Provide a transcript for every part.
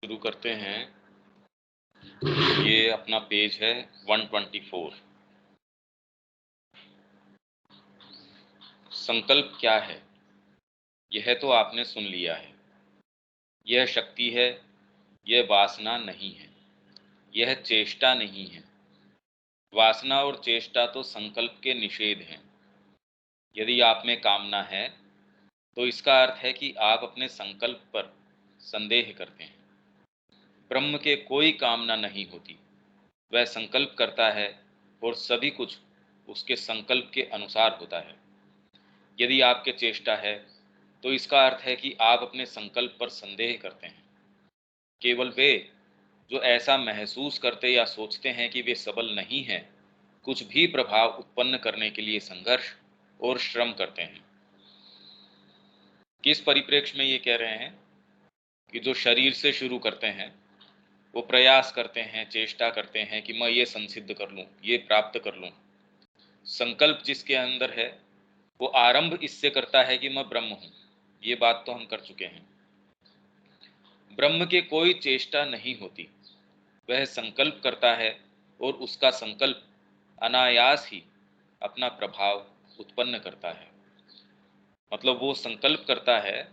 शुरू करते हैं। ये अपना पेज है 124। संकल्प क्या है, यह तो आपने सुन लिया है। यह शक्ति है, यह वासना नहीं है, यह चेष्टा नहीं है। वासना और चेष्टा तो संकल्प के निषेध हैं। यदि आप में कामना है तो इसका अर्थ है कि आप अपने संकल्प पर संदेह करते हैं। ब्रह्म के कोई कामना नहीं होती, वह संकल्प करता है और सभी कुछ उसके संकल्प के अनुसार होता है। यदि आपके चेष्टा है तो इसका अर्थ है कि आप अपने संकल्प पर संदेह करते हैं। केवल वे जो ऐसा महसूस करते या सोचते हैं कि वे सबल नहीं हैं, कुछ भी प्रभाव उत्पन्न करने के लिए संघर्ष और श्रम करते हैं। किस परिप्रेक्ष्य में ये कह रहे हैं कि जो शरीर से शुरू करते हैं वो प्रयास करते हैं, चेष्टा करते हैं कि मैं ये संसिद्ध कर लूँ, ये प्राप्त कर लूँ। संकल्प जिसके अंदर है वो आरंभ इससे करता है कि मैं ब्रह्म हूँ। ये बात तो हम कर चुके हैं। ब्रह्म के कोई चेष्टा नहीं होती, वह संकल्प करता है और उसका संकल्प अनायास ही अपना प्रभाव उत्पन्न करता है। मतलब वो संकल्प करता है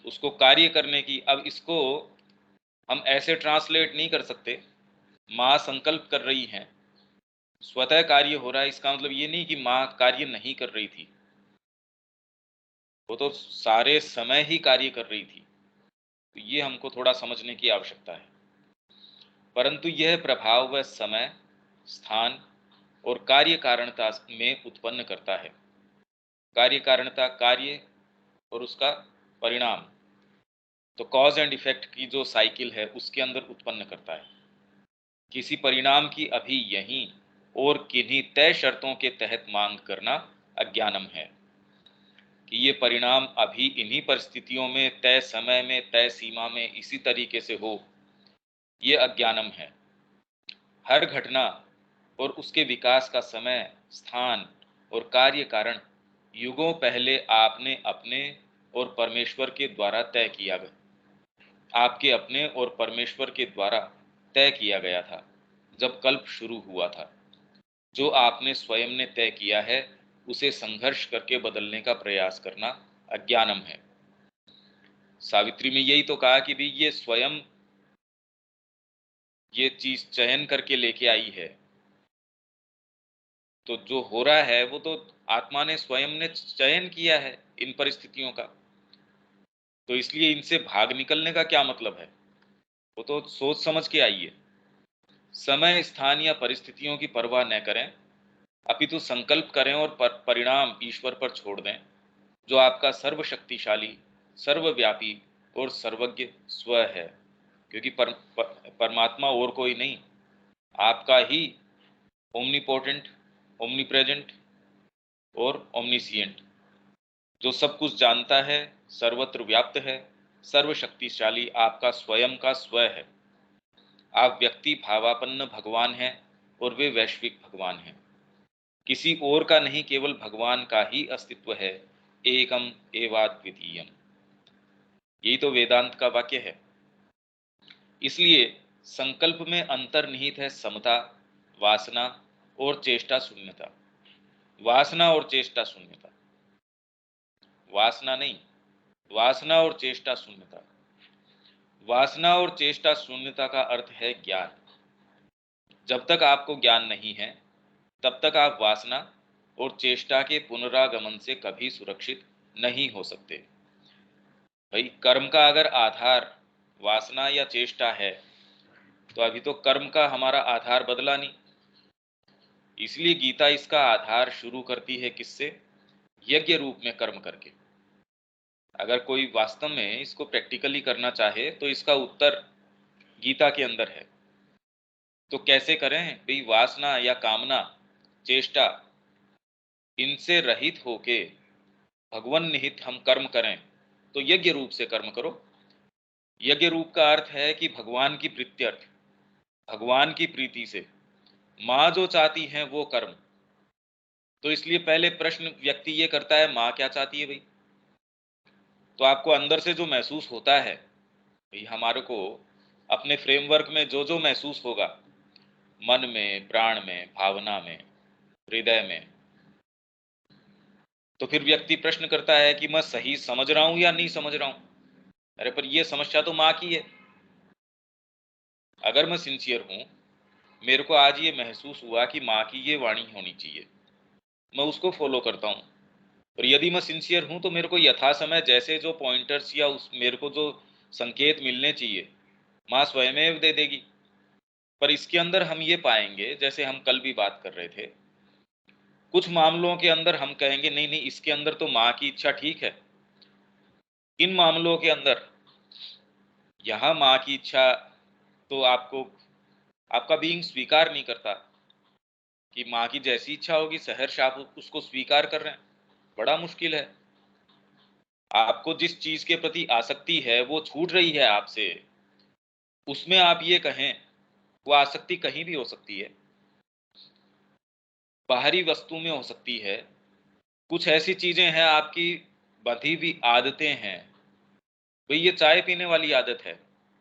उसको कार्य करने की। अब इसको हम ऐसे ट्रांसलेट नहीं कर सकते, माँ संकल्प कर रही हैं, स्वतः कार्य हो रहा है। इसका मतलब ये नहीं कि माँ कार्य नहीं कर रही थी, वो तो सारे समय ही कार्य कर रही थी। तो ये हमको थोड़ा समझने की आवश्यकता है। परंतु यह प्रभाव वह समय, स्थान और कार्य कारणता में उत्पन्न करता है। कार्य कारणता, कार्य और उसका परिणाम, तो कॉज एंड इफेक्ट की जो साइकिल है उसके अंदर उत्पन्न करता है। किसी परिणाम की अभी यहीं और किन्हीं तय शर्तों के तहत मांग करना अज्ञानम है कि ये परिणाम अभी इन्हीं परिस्थितियों में, तय समय में, तय सीमा में इसी तरीके से हो, ये अज्ञानम है। हर घटना और उसके विकास का समय, स्थान और कार्य कारण युगों पहले आपने अपने और परमेश्वर के द्वारा तय किया गया, आपके अपने और परमेश्वर के द्वारा तय किया गया था जब कल्प शुरू हुआ था। जो आपने स्वयं ने तय किया है उसे संघर्ष करके बदलने का प्रयास करना अज्ञानम है। सावित्री में यही तो कहा कि भी ये स्वयं ये चीज चयन करके लेके आई है, तो जो हो रहा है वो तो आत्मा ने स्वयं ने चयन किया है इन परिस्थितियों का। तो इसलिए इनसे भाग निकलने का क्या मतलब है, वो तो सोच समझ के आई है। समय, स्थान या परिस्थितियों की परवाह न करें, अपितु संकल्प करें और परिणाम ईश्वर पर छोड़ दें, जो आपका सर्वशक्तिशाली, सर्वव्यापी और सर्वज्ञ स्व है। क्योंकि परमात्मा और कोई नहीं, आपका ही ओमनीपोटेंट, ओमनीप्रेजेंट और ओमनीसिएंट, जो सब कुछ जानता है, सर्वत्र व्याप्त है, सर्वशक्तिशाली आपका स्वयं का स्व है। आप व्यक्ति भावापन्न भगवान हैं और वे वैश्विक भगवान हैं। किसी और का नहीं, केवल भगवान का ही अस्तित्व है। एकम एवाद्वितीयम, यही तो वेदांत का वाक्य है। इसलिए संकल्प में अंतर्निहित है समता, वासना और चेष्टा शून्यता। वासना और चेष्टा शून्यता, वासना नहीं, वासना और चेष्टा शून्यता। वासना और चेष्टा शून्यता का अर्थ है ज्ञान। जब तक आपको ज्ञान नहीं है तब तक आप वासना और चेष्टा के पुनरागमन से कभी सुरक्षित नहीं हो सकते। भाई, कर्म का अगर आधार वासना या चेष्टा है तो अभी तो कर्म का हमारा आधार बदला नहीं। इसलिए गीता इसका आधार शुरू करती है किससे? यज्ञ रूप में कर्म करके। अगर कोई वास्तव में इसको प्रैक्टिकली करना चाहे तो इसका उत्तर गीता के अंदर है। तो कैसे करें भाई? वासना या कामना, चेष्टा, इनसे रहित होके भगवन निहित हम कर्म करें तो यज्ञ रूप से कर्म करो। यज्ञ रूप का अर्थ है कि भगवान की प्रीत्यर्थ, भगवान की प्रीति से माँ जो चाहती है वो कर्म। तो इसलिए पहले प्रश्न व्यक्ति ये करता है, माँ क्या चाहती है भाई? तो आपको अंदर से जो महसूस होता है भाई, हमारे को अपने फ्रेमवर्क में जो जो महसूस होगा, मन में, प्राण में, भावना में, हृदय में, तो फिर व्यक्ति प्रश्न करता है कि मैं सही समझ रहा हूं या नहीं समझ रहा हूं। अरे पर ये समस्या तो माँ की है। अगर मैं सिंसियर हूं, मेरे को आज ये महसूस हुआ कि माँ की ये वाणी होनी चाहिए, मैं उसको फॉलो करता हूँ। और यदि मैं सिंसियर हूं तो मेरे को यथा समय जैसे जो पॉइंटर्स या उस मेरे को जो संकेत मिलने चाहिए, माँ स्वयं दे देगी। पर इसके अंदर हम ये पाएंगे, जैसे हम कल भी बात कर रहे थे, कुछ मामलों के अंदर हम कहेंगे नहीं नहीं, इसके अंदर तो माँ की इच्छा ठीक है। इन मामलों के अंदर यहाँ माँ की इच्छा तो आपको, आपका बीइंग स्वीकार नहीं करता कि माँ की जैसी इच्छा होगी सहर्ष आप उसको स्वीकार कर रहे हैं। बड़ा मुश्किल है। आपको जिस चीज के प्रति आसक्ति है वो छूट रही है आपसे, उसमें आप ये कहें, वो आसक्ति कहीं भी हो सकती है, बाहरी वस्तु में हो सकती है, कुछ ऐसी चीजें हैं आपकी बंधी हुई आदतें हैं। भाई ये चाय पीने वाली आदत है,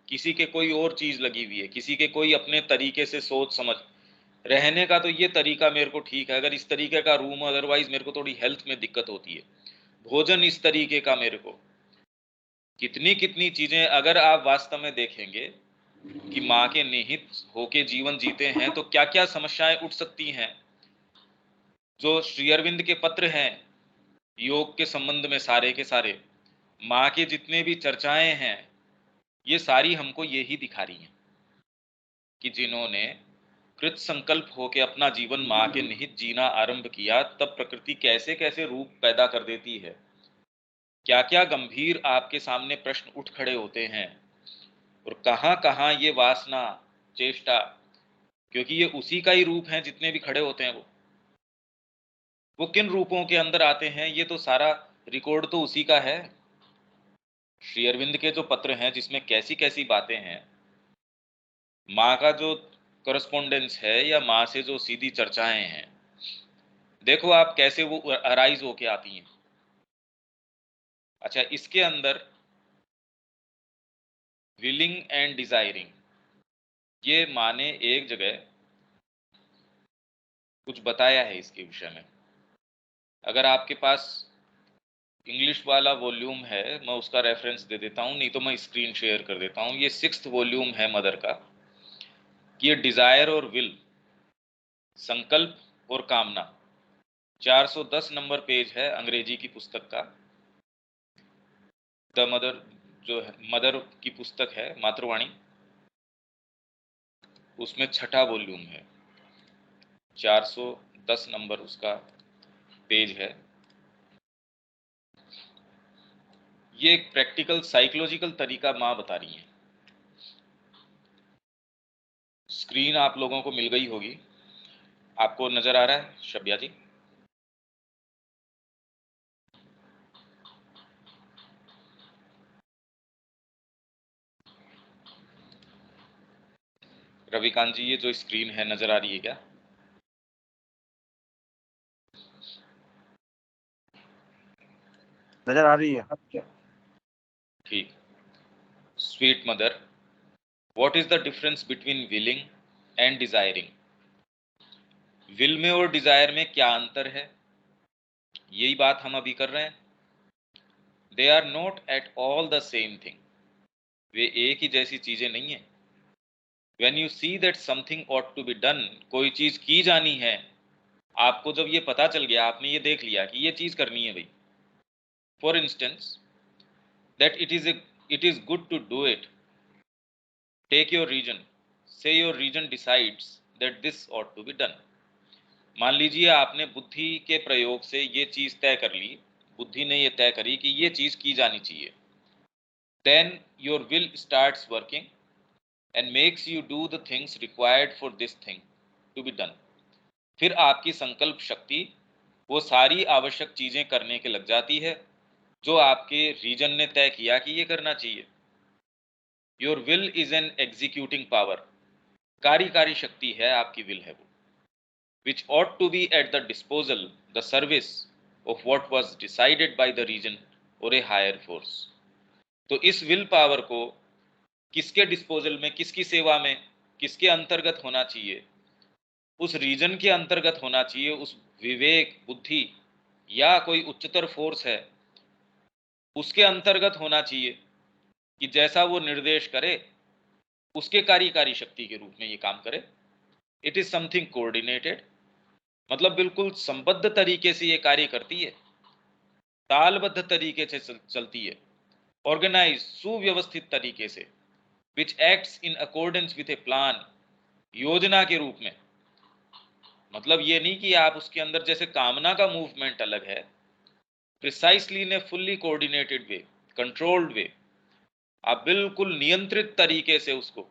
किसी के कोई और चीज लगी हुई है, किसी के कोई अपने तरीके से सोच समझ रहने का, तो ये तरीका मेरे को ठीक है, अगर इस तरीके का रूम, अदरवाइज मेरे को थोड़ी हेल्थ में दिक्कत होती है। भोजन इस तरीके का, मेरे को कितनी कितनी चीजें अगर आप वास्तव में देखेंगे कि माँ के निहित होके जीवन जीते हैं तो क्या क्या समस्याएं उठ सकती हैं। जो श्री अरविंद के पत्र हैं योग के संबंध में, सारे के सारे माँ के जितने भी चर्चाएं हैं, ये सारी हमको यही दिखा रही हैं कि जिन्होंने कृत संकल्प होके अपना जीवन माँ के निहित जीना आरंभ किया, तब प्रकृति कैसे कैसे रूप पैदा कर देती है, क्या क्या गंभीर आपके सामने प्रश्न उठ खड़े होते हैं, और कहाँ कहाँ ये वासना, चेष्टा, क्योंकि ये उसी का ही रूप है, जितने भी खड़े होते हैं वो किन रूपों के अंदर आते हैं, ये तो सारा रिकॉर्ड तो उसी का है। श्री अरविंद के जो पत्र हैं जिसमें कैसी कैसी बातें हैं, माँ का जो करस्पोंडेंस है या माँ से जो सीधी चर्चाएं हैं, देखो आप कैसे वो अराइज होके आती हैं। अच्छा, इसके अंदर विलिंग एंड डिजायरिंग, ये माँ ने एक जगह कुछ बताया है इसके विषय में। अगर आपके पास इंग्लिश वाला वॉल्यूम है, मैं उसका रेफरेंस दे देता हूँ, नहीं तो मैं स्क्रीन शेयर कर देता हूँ। ये 6th वॉल्यूम है मदर का, कि ये डिजायर और विल, संकल्प और कामना, 410 नंबर पेज है अंग्रेजी की पुस्तक का। द मदर, जो है मदर की पुस्तक है मातृवाणी, उसमें 6ठा वॉल्यूम है, 410 नंबर उसका पेज है। ये एक प्रैक्टिकल साइकोलॉजिकल तरीका माँ बता रही है। स्क्रीन आप लोगों को मिल गई होगी, आपको नजर आ रहा है शब्या जी? रविकांत जी, ये जो स्क्रीन है नजर आ रही है क्या? नजर आ रही है। ठीक। Sweet mother, what is the difference between willing and desiring? Will में और डिजायर में क्या अंतर है, यही बात हम अभी कर रहे हैं। They are not at all the same thing, वे एक ही जैसी चीजें नहीं है। When you see that something ought to be done, कोई चीज की जानी है, आपको जब ये पता चल गया, आपने ये देख लिया कि ये चीज करनी है भाई, for instance that it is good to do it, take your reason, say your reason decides that this ought to be done. मान लीजिए आपने बुद्धि के प्रयोग से ये चीज तय कर ली, बुद्धि ने ये तय करी कि ये चीज की जानी चाहिए, then your will starts working and makes you do the things required for this thing to be done. फिर आपकी संकल्प शक्ति वो सारी आवश्यक चीजें करने के लग जाती है जो आपके रीजन ने तय किया कि ये करना चाहिए। Your will is an executing power, कार्यकारी शक्ति है आपकी विल है वो, which ought to be at the disposal, the service of what was decided by the region or a higher force। तो इस विल पावर को किसके डिस्पोजल में, किसकी सेवा में, किसके अंतर्गत होना चाहिए, उस रीजन के अंतर्गत होना चाहिए, उस विवेक बुद्धि या कोई उच्चतर फोर्स है उसके अंतर्गत होना चाहिए कि जैसा वो निर्देश करे उसके कार्यकारी शक्ति के रूप में ये काम करे। इट इज समथिंग कोऑर्डिनेटेड, मतलब बिल्कुल संबद्ध तरीके से ये कार्य करती है, तालबद्ध तरीके से चलती है, ऑर्गेनाइज सुव्यवस्थित तरीके से, which acts in accordance with A plan, योजना के रूप में। मतलब ये नहीं कि आप उसके अंदर जैसे कामना का मूवमेंट अलग है, प्रिसाइसली इन ए फुल्ली कोऑर्डिनेटेड वे, कंट्रोल्ड वे, आप बिल्कुल नियंत्रित तरीके से उसको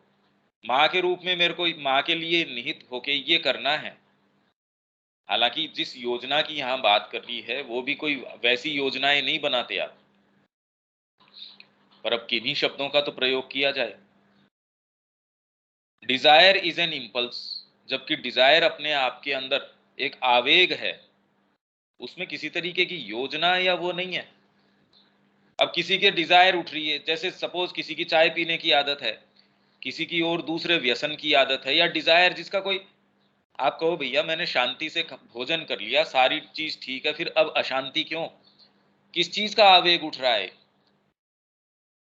माँ के रूप में, मेरे को माँ के लिए निहित होके ये करना है। हालांकि जिस योजना की यहाँ बात कर रही है वो भी कोई वैसी योजनाएं नहीं बनाते आप, पर अब किन्हीं शब्दों का तो प्रयोग किया जाए। डिजायर इज एन इम्पल्स, जबकि डिजायर अपने आप के अंदर एक आवेग है, उसमें किसी तरीके की योजना या वो नहीं है। अब किसी के डिजायर उठ रही है, जैसे सपोज किसी की चाय पीने की आदत है, किसी की और दूसरे व्यसन की आदत है, या डिजायर जिसका कोई, आप कहो भैया मैंने शांति से भोजन कर लिया, सारी चीज ठीक है, फिर अब अशांति क्यों, किस चीज का आवेग उठ रहा है,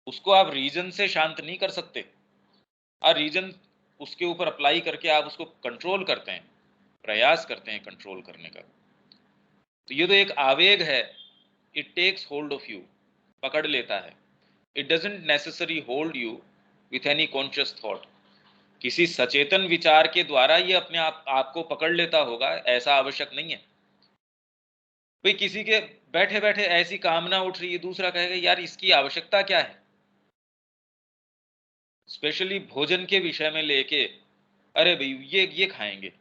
उसको आप रीजन से शांत नहीं कर सकते। और रीजन उसके ऊपर अप्लाई करके आप उसको कंट्रोल करते हैं, प्रयास करते हैं कंट्रोल करने का। तो ये तो एक आवेग है, it takes hold of you, पकड़ लेता है। It doesn't necessary hold you with any conscious thought, किसी सचेतन विचार के द्वारा ये अपने आप आपको पकड़ लेता होगा ऐसा आवश्यक नहीं है। भाई किसी के बैठे बैठे ऐसी कामना उठ रही है, दूसरा कहेगा यार इसकी आवश्यकता क्या है, स्पेशली भोजन के विषय में लेके, अरे भाई ये खाएंगे,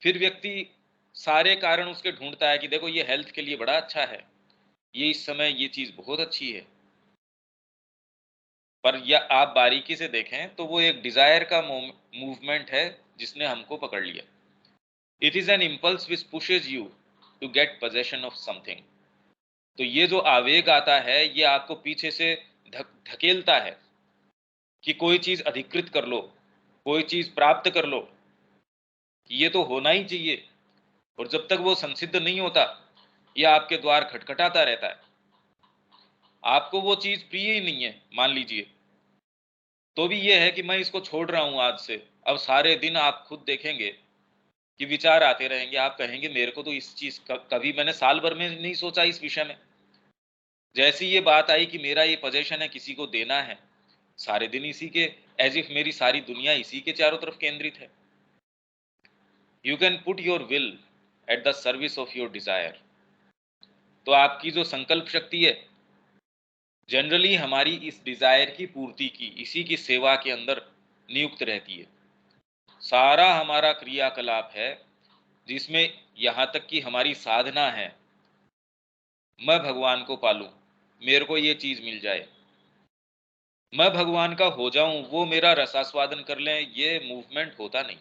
फिर व्यक्ति सारे कारण उसके ढूंढता है कि देखो ये हेल्थ के लिए बड़ा अच्छा है, ये इस समय ये चीज बहुत अच्छी है। पर या आप बारीकी से देखें तो वो एक डिजायर का मूवमेंट है जिसने हमको पकड़ लिया। It is an impulse which pushes you to get possession of something. तो ये जो आवेग आता है ये आपको पीछे से धकेलता है कि कोई चीज अधिकृत कर लो, कोई चीज प्राप्त कर लो, ये तो होना ही चाहिए। और जब तक वो संसिद्ध नहीं होता ये आपके द्वार खटखटाता रहता है। आपको वो चीज प्रिय ही नहीं है मान लीजिए, तो भी ये है कि मैं इसको छोड़ रहा हूं आज से। अब सारे दिन आप खुद देखेंगे कि विचार आते रहेंगे, आप कहेंगे मेरे को तो इस चीज कभी मैंने साल भर में नहीं सोचा इस विषय में, जैसी ये बात आई कि मेरा ये पोजीशन है किसी को देना है, सारे दिन इसी के, एज इफ मेरी सारी दुनिया इसी के चारों तरफ केंद्रित है। You can put your will eight the service of your desire. तो आपकी जो संकल्प शक्ति है जनरली हमारी इस डिजायर की पूर्ति की, इसी की सेवा के अंदर नियुक्त रहती है। सारा हमारा क्रियाकलाप है जिसमें यहाँ तक कि हमारी साधना है, मैं भगवान को पालूं, मेरे को ये चीज मिल जाए, मैं भगवान का हो जाऊं, वो मेरा रसास्वादन कर लें, ये मूवमेंट होता नहीं।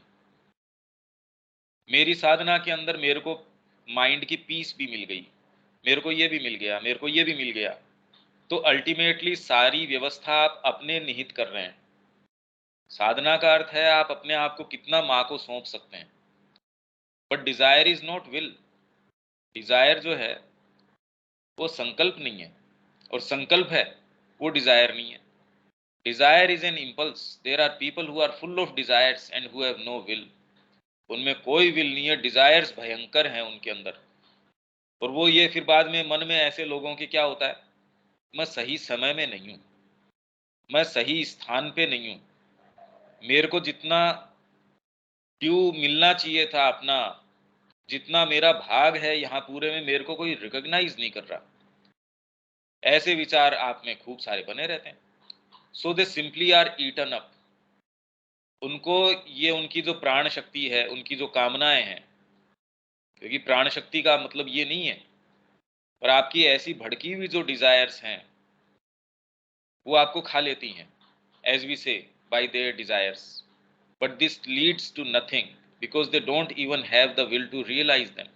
मेरी साधना के अंदर मेरे को माइंड की पीस भी मिल गई, मेरे को ये भी मिल गया, मेरे को ये भी मिल गया, तो अल्टीमेटली सारी व्यवस्था आप अपने निहित कर रहे हैं। साधना का अर्थ है आप अपने आप को कितना माँ को सौंप सकते हैं। But desire is not will, desire जो है वो संकल्प नहीं है, और संकल्प है वो डिजायर नहीं है। Desire is an impulse, there are people who are full of desires and who have no will. उनमें कोई विल नहीं है, डिजायर्स भयंकर हैं उनके अंदर। और वो ये फिर बाद में मन में ऐसे लोगों के क्या होता है, मैं सही समय में नहीं हूं, मैं सही स्थान पे नहीं हूं, मेरे को जितना ड्यू मिलना चाहिए था अपना, जितना मेरा भाग है यहाँ पूरे में, मेरे को कोई रिकॉग्नाइज नहीं कर रहा। ऐसे विचार आप में खूब सारे बने रहते हैं। So they simply are eaten up. उनको ये उनकी जो प्राण शक्ति है, उनकी जो कामनाएं हैं, क्योंकि प्राण शक्ति का मतलब ये नहीं है, पर आपकी ऐसी भड़की हुई जो डिजायर्स हैं वो आपको खा लेती हैं, as we say by their desires. But this leads to nothing because they don't even have the will to realise them.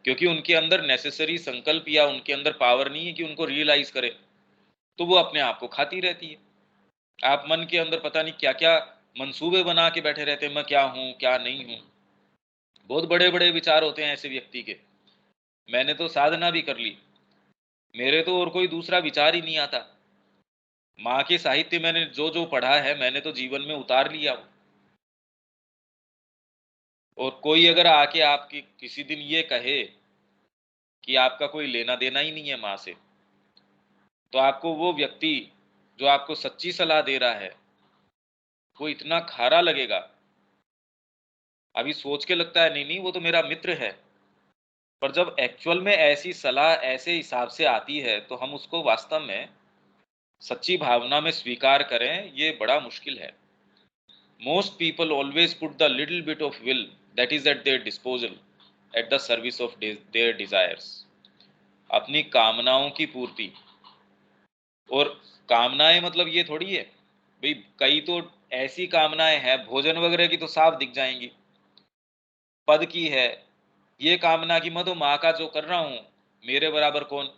क्योंकि उनके अंदर नेसेसरी संकल्प या उनके अंदर पावर नहीं है कि उनको रियलाइज करे, तो वो अपने आप को खाती रहती है। आप मन के अंदर पता नहीं क्या क्या मंसूबे बना के बैठे रहते हैं, मैं क्या हूं क्या नहीं हूं। बहुत बड़े बड़े विचार होते हैं ऐसे व्यक्ति के। मैंने तो साधना भी कर ली, मेरे तो और कोई दूसरा विचार ही नहीं आता। माँ के साहित्य मैंने जो जो पढ़ा है मैंने तो जीवन में उतार लिया वो। और कोई अगर आके आपकी किसी दिन ये कहे कि आपका कोई लेना देना ही नहीं है माँ से, तो आपको वो व्यक्ति जो आपको सच्ची सलाह दे रहा है वो इतना खारा लगेगा। अभी सोच के लगता है नहीं नहीं वो तो मेरा मित्र है, पर जब एक्चुअल में ऐसी सलाह ऐसे हिसाब से आती है तो हम उसको वास्तव में सच्ची भावना में स्वीकार करें, ये बड़ा मुश्किल है। Most people always put the little bit of will that is at their disposal at the service of their desires. अपनी कामनाओं की पूर्ति। और कामनाएं मतलब ये थोड़ी है भाई, कई तो ऐसी कामनाएं हैं भोजन वगैरह की तो साफ दिख जाएंगी, पद की है, ये कामना की मैं तो माँ का जो कर रहा हूँ मेरे बराबर कौन।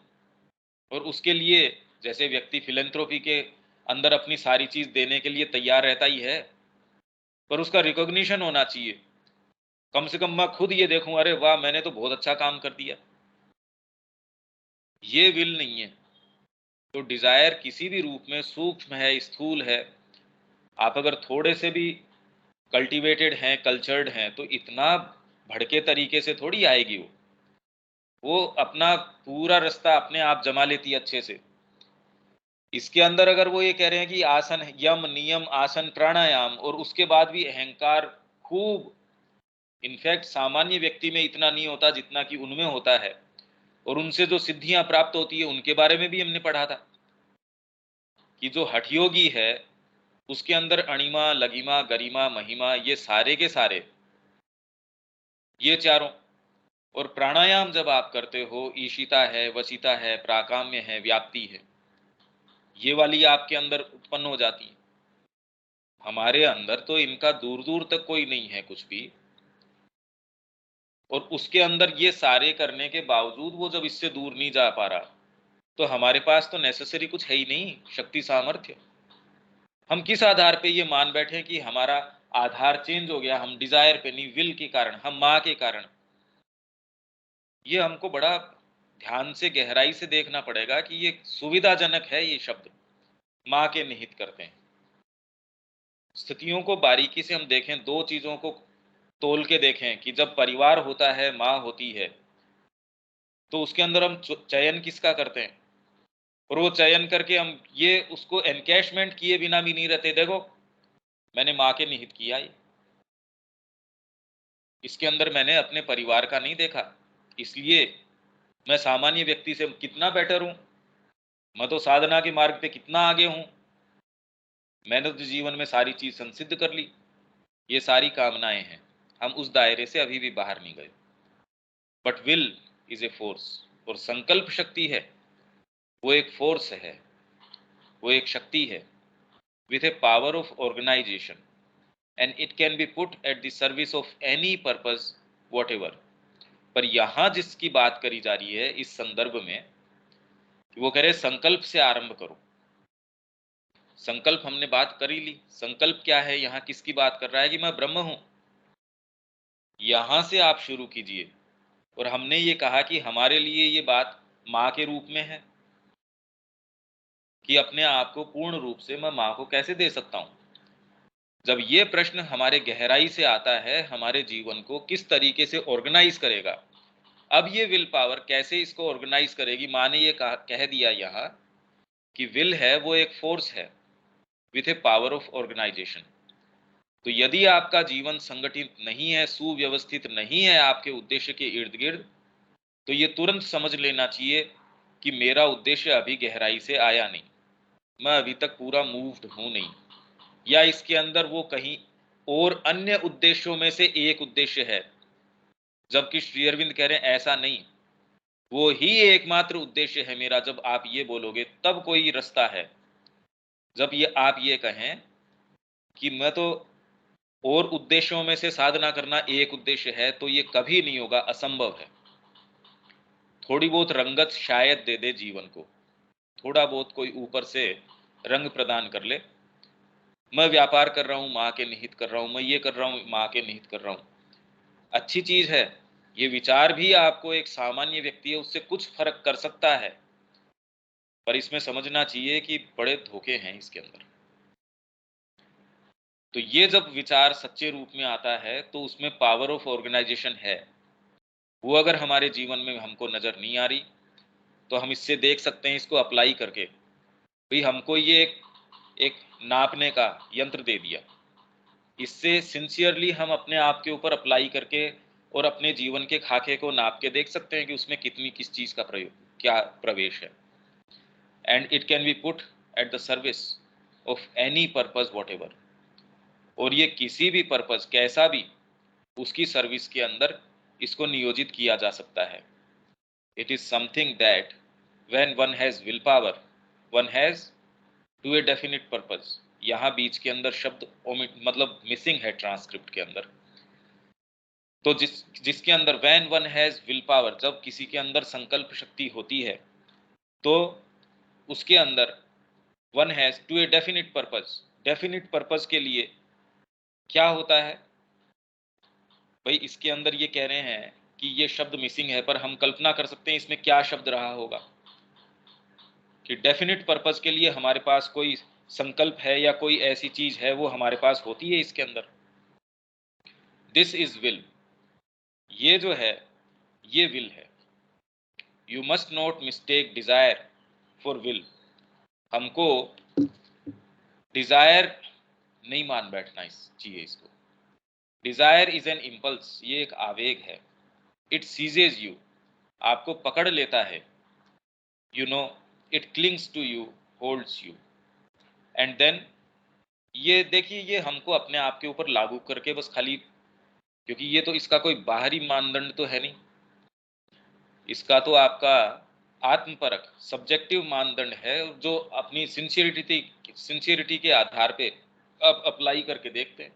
और उसके लिए जैसे व्यक्ति फिलेंथ्रोपी के अंदर अपनी सारी चीज देने के लिए तैयार रहता ही है, पर उसका रिकॉग्निशन होना चाहिए। कम से कम मैं खुद ये देखूं, अरे वाह मैंने तो बहुत अच्छा काम कर दिया। ये विल नहीं है। तो डिजायर किसी भी रूप में सूक्ष्म है स्थूल है, आप अगर थोड़े से भी कल्टीवेटेड हैं कल्चर्ड हैं तो इतना भड़के तरीके से थोड़ी आएगी वो अपना पूरा रास्ता अपने आप जमा लेती है अच्छे से। इसके अंदर अगर वो ये कह रहे हैं कि आसन यम नियम आसन प्राणायाम और उसके बाद भी अहंकार खूब, इनफैक्ट सामान्य व्यक्ति में इतना नहीं होता जितना कि उनमें होता है, और उनसे जो सिद्धियां प्राप्त होती है उनके बारे में भी हमने पढ़ा था कि जो हठयोगी है उसके अंदर अणिमा लगिमा गरिमा महिमा ये सारे के सारे, ये चारों। और प्राणायाम जब आप करते हो ईशिता है वचिता है प्राकाम्य है व्याप्ति है, ये वाली आपके अंदर उत्पन्न हो जाती है। हमारे अंदर तो इनका दूर दूर तक कोई नहीं है कुछ भी। और उसके अंदर ये सारे करने के बावजूद वो जब इससे दूर नहीं जा पा रहा, तो हमारे पास तो नेसेसरी कुछ है ही नहीं शक्ति सामर्थ्य। हम किस आधार पे ये मान बैठे कि हमारा आधार चेंज हो गया, हम डिजायर पे नहीं विल के कारण, हम माँ के कारण। ये हमको बड़ा ध्यान से गहराई से देखना पड़ेगा कि ये सुविधाजनक है ये शब्द माँ के निहित करते हैं। स्थितियों को बारीकी से हम देखें, दो चीजों को तोल के देखें कि जब परिवार होता है माँ होती है तो उसके अंदर हम चयन किसका करते हैं, और वो चयन करके हम ये उसको एनकैशमेंट किए बिना भी नहीं रहते। देखो मैंने माँ के निहित किया ये, इसके अंदर मैंने अपने परिवार का नहीं देखा, इसलिए मैं सामान्य व्यक्ति से कितना बेटर हूं, मैं तो साधना के मार्ग पे कितना आगे हूं, मैंने तो जीवन में सारी चीज संसिद्ध कर ली। ये सारी कामनाएं हैं, हम उस दायरे से अभी भी बाहर नहीं गए। But will is a force, और संकल्प शक्ति है, वो एक फोर्स है, वो एक शक्ति है with a power of organisation and it can be put at the service of any purpose whatever. पर यहां जिसकी बात करी जा रही है इस संदर्भ में, वो कह रहे संकल्प से आरंभ करो। संकल्प हमने बात कर ही ली, संकल्प क्या है, यहाँ किसकी बात कर रहा है कि मैं ब्रह्म हूं, यहां से आप शुरू कीजिए। और हमने ये कहा कि हमारे लिए ये बात माँ के रूप में है कि अपने आप को पूर्ण रूप से मैं माँ को कैसे दे सकता हूं। जब ये प्रश्न हमारे गहराई से आता है, हमारे जीवन को किस तरीके से ऑर्गेनाइज करेगा। अब ये विल पावर कैसे इसको ऑर्गेनाइज करेगी, माँ ने ये कह दिया यहाँ कि विल है वो एक फोर्स है with a power of organisation. तो यदि आपका जीवन संगठित नहीं है, सुव्यवस्थित नहीं है आपके उद्देश्य के इर्द गिर्द, तो ये तुरंत समझ लेना चाहिए कि मेरा उद्देश्य अभी गहराई से आया नहीं, मैं अभी तक पूरा मूव्ड हूं नहीं, या इसके अंदर वो कहीं और अन्य उद्देश्यों में से एक उद्देश्य है। जबकि श्री अरविंद कह रहे हैं ऐसा नहीं, वो ही एकमात्र उद्देश्य है मेरा। जब आप ये बोलोगे तब कोई रास्ता है। जब ये आप ये कहें कि मैं तो और उद्देश्यों में से साधना करना एक उद्देश्य है, तो ये कभी नहीं होगा, असंभव है। थोड़ी बहुत रंगत शायद दे दे जीवन को, थोड़ा बहुत कोई ऊपर से रंग प्रदान कर ले, मैं व्यापार कर रहा हूँ, माँ के निहित कर रहा हूँ, मैं ये कर रहा हूँ, माँ के निहित कर रहा हूँ। अच्छी चीज़ है, ये विचार भी आपको एक सामान्य व्यक्ति है उससे कुछ फ़र्क कर सकता है, पर इसमें समझना चाहिए कि बड़े धोखे हैं इसके अंदर। तो ये जब विचार सच्चे रूप में आता है, तो उसमें पावर ऑफ ऑर्गेनाइज़ेशन है। वो अगर हमारे जीवन में हमको नज़र नहीं आ रही, तो हम इससे देख सकते हैं इसको अप्लाई करके। भई हमको ये एक नापने का यंत्र दे दिया। इससे सिंसियरली हम अपने आप के ऊपर अप्लाई करके और अपने जीवन के खाके को नाप के देख सकते हैं कि उसमें कितनी किस चीज़ का प्रयोग क्या प्रवेश है। And it can be put at the service of any purpose whatever. और ये किसी भी पर्पस कैसा भी उसकी सर्विस के अंदर इसको नियोजित किया जा सकता है। It is something that when one has will power, one has to a definite purpose. यहाँ बीच के अंदर शब्द ओमिट मतलब मिसिंग है ट्रांसक्रिप्ट के अंदर। तो जिसके अंदर when one has will power, जब किसी के अंदर संकल्प शक्ति होती है, तो उसके अंदर one has to a definite purpose. Definite purpose के लिए क्या होता है भाई, इसके अंदर ये कह रहे हैं कि ये शब्द मिसिंग है, पर हम कल्पना कर सकते हैं इसमें क्या शब्द रहा होगा। कि डेफिनिट पर्पस के लिए हमारे पास कोई संकल्प है या कोई ऐसी चीज है वो हमारे पास होती है इसके अंदर। दिस इज विल, ये जो है ये विल है। You must not mistake desire for will. हमको डिजायर नहीं मान बैठना इस चाहिए इसको। डिजायर इज एन इम्पल्स, ये एक आवेग है। इट सीजेज यू, आपको पकड़ लेता है। You know, it clings to you, holds you. And then ये देखिए, ये हमको अपने आप के ऊपर लागू करके बस खाली, क्योंकि ये तो इसका कोई बाहरी मानदंड तो है नहीं, इसका तो आपका आत्मपरक सब्जेक्टिव मानदंड है जो अपनी सिंसियरिटी के आधार पे अब अप्लाई करके देखते हैं।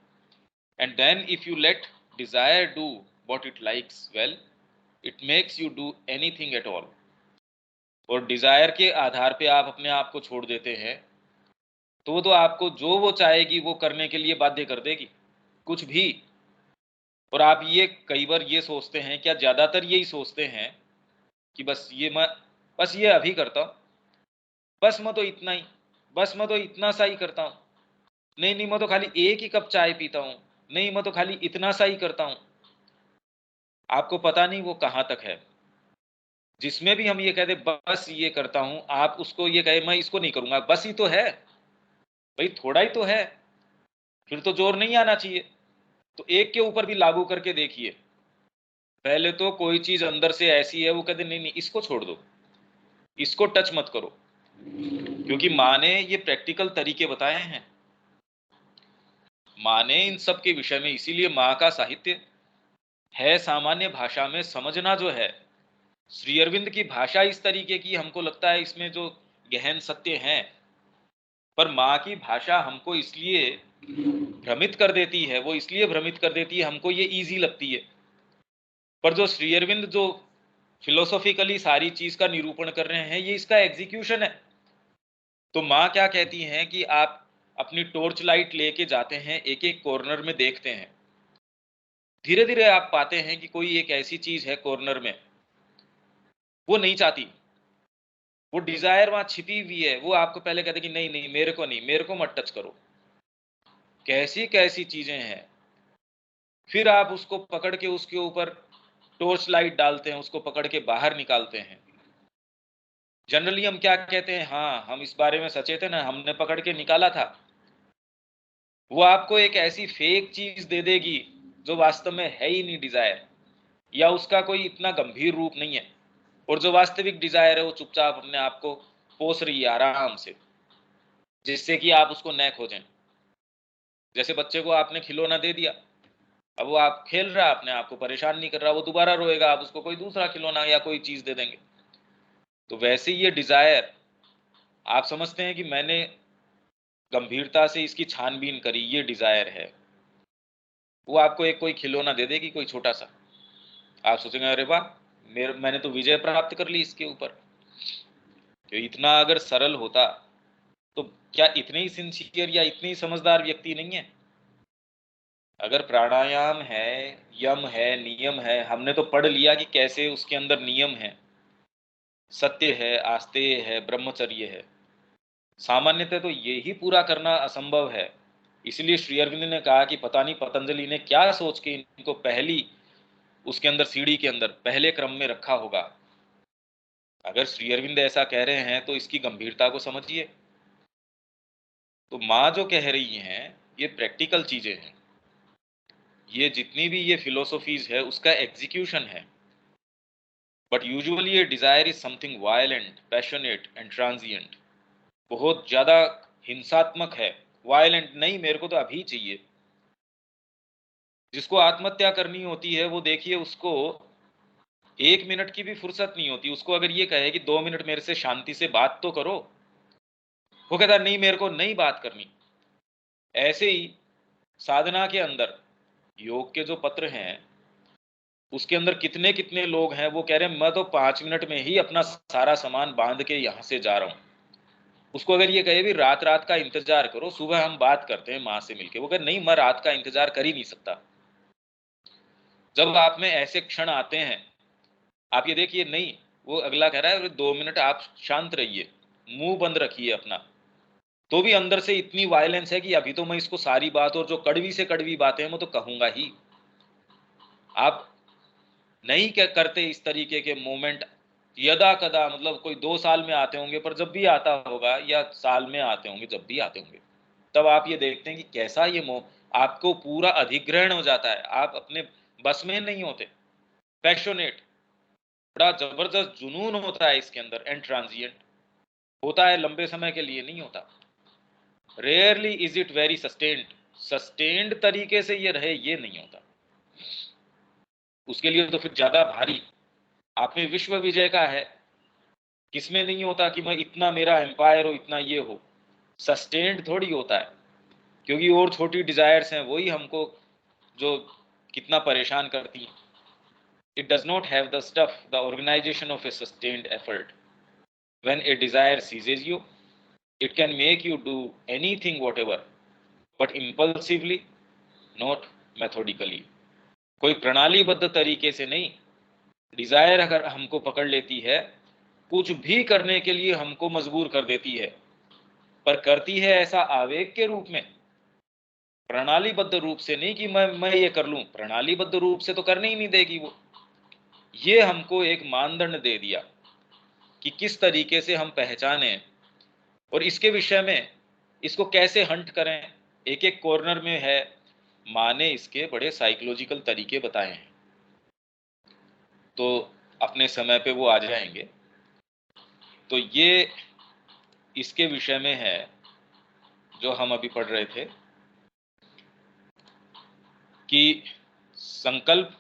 And then if you let desire do what it likes, well it makes you do anything at all. और डिजायर के आधार पे आप अपने आप को छोड़ देते हैं, तो आपको जो वो चाहेगी वो करने के लिए बाध्य कर देगी, कुछ भी। और आप ये कई बार ये सोचते हैं, क्या ज्यादातर यही सोचते हैं कि बस ये अभी करता हूँ, बस मैं तो इतना ही, बस मैं तो इतना सा ही करता हूँ, नहीं नहीं मैं तो खाली एक ही कप चाय पीता हूँ, नहीं मैं तो खाली इतना सा ही करता हूँ। आपको पता नहीं वो कहाँ तक है। जिसमें भी हम ये कहते बस ये करता हूँ, आप उसको ये कहे मैं इसको नहीं करूंगा, बस ही तो है भाई, थोड़ा ही तो है, फिर तो जोर नहीं आना चाहिए। तो एक के ऊपर भी लागू करके देखिए। पहले तो कोई चीज अंदर से ऐसी है वो कहते नहीं नहीं इसको छोड़ दो, इसको टच मत करो, क्योंकि माँ ने ये प्रैक्टिकल तरीके बताए हैं। माँ ने इन सब के विषय में, इसीलिए माँ का साहित्य है सामान्य भाषा में समझना जो है। श्री अरविंद की भाषा इस तरीके की हमको लगता है इसमें जो गहन सत्य हैं, पर माँ की भाषा हमको इसलिए भ्रमित कर देती है, वो इसलिए भ्रमित कर देती है, हमको ये इजी लगती है। पर जो श्री अरविंद जो फिलोसॉफिकली सारी चीज का निरूपण कर रहे हैं, ये इसका एग्जीक्यूशन है। तो माँ क्या कहती हैं कि आप अपनी टॉर्च लाइट लेके जाते हैं, एक एक कॉर्नर में देखते हैं, धीरे धीरे आप पाते हैं कि कोई एक ऐसी चीज है कॉर्नर में, वो नहीं चाहती, वो डिजायर वहां छिपी हुई है, वो आपको पहले कहते कि नहीं नहीं मेरे को नहीं, मेरे को मत टच करो। कैसी कैसी चीजें हैं। फिर आप उसको पकड़ के उसके ऊपर टॉर्च लाइट डालते हैं, उसको पकड़ के बाहर निकालते हैं। जनरली हम क्या कहते हैं, हाँ हम इस बारे में सचेत है ना, हमने पकड़ के निकाला था। वो आपको एक ऐसी फेक चीज दे देगी जो वास्तव में है ही नहीं डिजायर, या उसका कोई इतना गंभीर रूप नहीं है। और जो वास्तविक डिजायर है वो चुपचाप अपने आप को पोस रही है आराम से, जिससे कि आप उसको न खोजें। जैसे बच्चे को आपने खिलौना दे दिया, अब वो आप खेल रहा है, अपने आप को परेशान नहीं कर रहा, वो दोबारा रोएगा, आप उसको कोई दूसरा खिलौना या कोई चीज दे देंगे। तो वैसे ये डिजायर, आप समझते हैं कि मैंने गंभीरता से इसकी छानबीन करी, ये डिजायर है, वो आपको एक कोई खिलौना दे देगी कोई छोटा सा, आप सोचेंगे अरे वाह, मैंने तो विजय प्राप्त कर ली इसके ऊपर। तो इतना अगर सरल होता तो क्या इतने ही सिंसियर या इतने ही समझदार व्यक्ति नहीं है? अगर प्राणायाम है, यम है, नियम है, हमने तो पढ़ लिया कि कैसे उसके अंदर नियम है, सत्य है, आस्तेय है, ब्रह्मचर्य है। सामान्यतः तो ये ही पूरा करना असंभव है। इसलिए श्री अरविंद ने कहा कि पता नहीं पतंजलि ने क्या सोच के इनको पहली उसके अंदर सीढ़ी के अंदर पहले क्रम में रखा होगा। अगर श्री अरविंद ऐसा कह रहे हैं तो इसकी गंभीरता को समझिए। तो माँ जो कह रही हैं ये प्रैक्टिकल चीजें हैं, ये जितनी भी ये फिलोसॉफीज है उसका एग्जीक्यूशन है। बट यूजुअली ये desire is something violent, passionate and transient. बहुत ज्यादा हिंसात्मक है, वायलेंट नहीं, मेरे को तो अभी चाहिए। जिसको आत्महत्या करनी होती है वो देखिए उसको 1 मिनट की भी फुर्सत नहीं होती। उसको अगर ये कहे कि 2 मिनट मेरे से शांति से बात तो करो, वो कहता नहीं मेरे को नहीं बात करनी। ऐसे ही साधना के अंदर योग के जो पत्र हैं उसके अंदर कितने कितने लोग हैं वो कह रहे हैं मैं तो 5 मिनट में ही अपना सारा सामान बांध के यहां से जा रहा हूं। उसको अगर ये कहे भी रात रात का इंतजार करो, सुबह हम बात करते हैं माँ से मिलके, वो कहे नहीं मैं रात का इंतजार कर ही नहीं सकता। जब आप में ऐसे क्षण आते हैं, आप ये देखिए नहीं, वो अगला कह रहा है 2 मिनट आप शांत रहिए, मुंह बंद रखिए अपना, तो भी अंदर से इतनी वायलेंस है कि अभी तो मैं इसको सारी बात और जो कड़वी से कड़वी बातें हैं वो तो कहूंगा ही। आप नहीं क्या करते इस तरीके के मोमेंट, यदा कदा, मतलब कोई 2 साल में आते होंगे, पर जब भी आता होगा या साल में आते होंगे, जब भी आते होंगे तब आप ये देखते हैं कि कैसा ये मोह आपको पूरा अधिग्रहण हो जाता है, आप अपने बस में नहीं होते। पैशनेट, बड़ा जबरदस्त जुनून होता है इसके अंदर, एंड ट्रांजिएंट होता है, लंबे समय के लिए नहीं होता। Rarely is it very sustained, sustained तरीके से ये रहे ये नहीं होता। उसके लिए तो फिर ज्यादा भारी, आप में विश्व विजय का है, किसमें नहीं होता कि मैं इतना मेरा एम्पायर हो, इतना ये हो। सस्टेन्ड थोड़ी होता है, क्योंकि और छोटी डिजायर्स हैं वही हमको जो कितना परेशान करती हैं। It does not have the stuff, the organisation of a sustained effort. When a desire seizes you, it can make you do anything whatever, but impulsively, not methodically। कोई प्रणालीबद्ध तरीके से नहीं। डिजायर अगर हमको पकड़ लेती है, कुछ भी करने के लिए हमको मजबूर कर देती है, पर करती है ऐसा आवेग के रूप में, प्रणालीबद्ध रूप से नहीं कि मैं ये कर लूं। प्रणालीबद्ध रूप से तो करने ही नहीं देगी वो। ये हमको एक मानदंड दे दिया कि किस तरीके से हम पहचाने और इसके विषय में इसको कैसे हंट करें। एक एक कॉर्नर में है, माँ ने इसके बड़े साइकोलॉजिकल तरीके बताए हैं, तो अपने समय पे वो आ जाएंगे। तो ये इसके विषय में है जो हम अभी पढ़ रहे थे कि संकल्प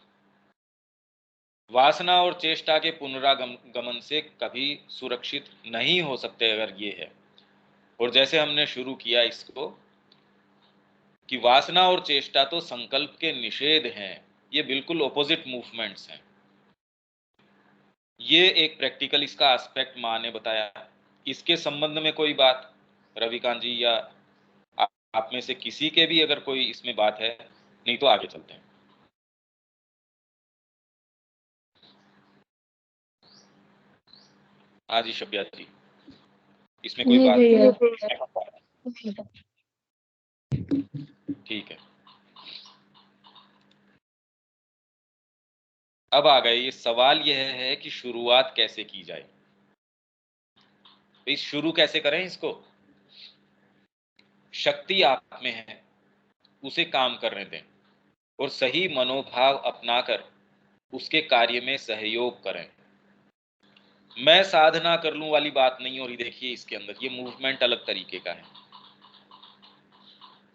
वासना और चेष्टा के पुनरागमन से कभी सुरक्षित नहीं हो सकते अगर ये है। और जैसे हमने शुरू किया इसको कि वासना और चेष्टा तो संकल्प के निषेध हैं, ये बिल्कुल ऑपोजिट मूवमेंट्स हैं। ये एक प्रैक्टिकल इसका एस्पेक्ट माँ ने बताया। इसके संबंध में कोई बात रविकांत जी या आप में से किसी के भी अगर कोई इसमें बात है, नहीं तो आगे चलते हैं। हाँ जी शब्या जी, इसमें कोई नहीं बात? भैया। ठीक है, अब आ गए। ये सवाल यह है कि शुरुआत कैसे की जाए। इस शुरू कैसे करें इसको? शक्ति आप में है, उसे काम करने दें और सही मनोभाव अपनाकर उसके कार्य में सहयोग करें। मैं साधना कर लूं वाली बात नहीं हो रही। देखिए इसके अंदर ये मूवमेंट अलग तरीके का है।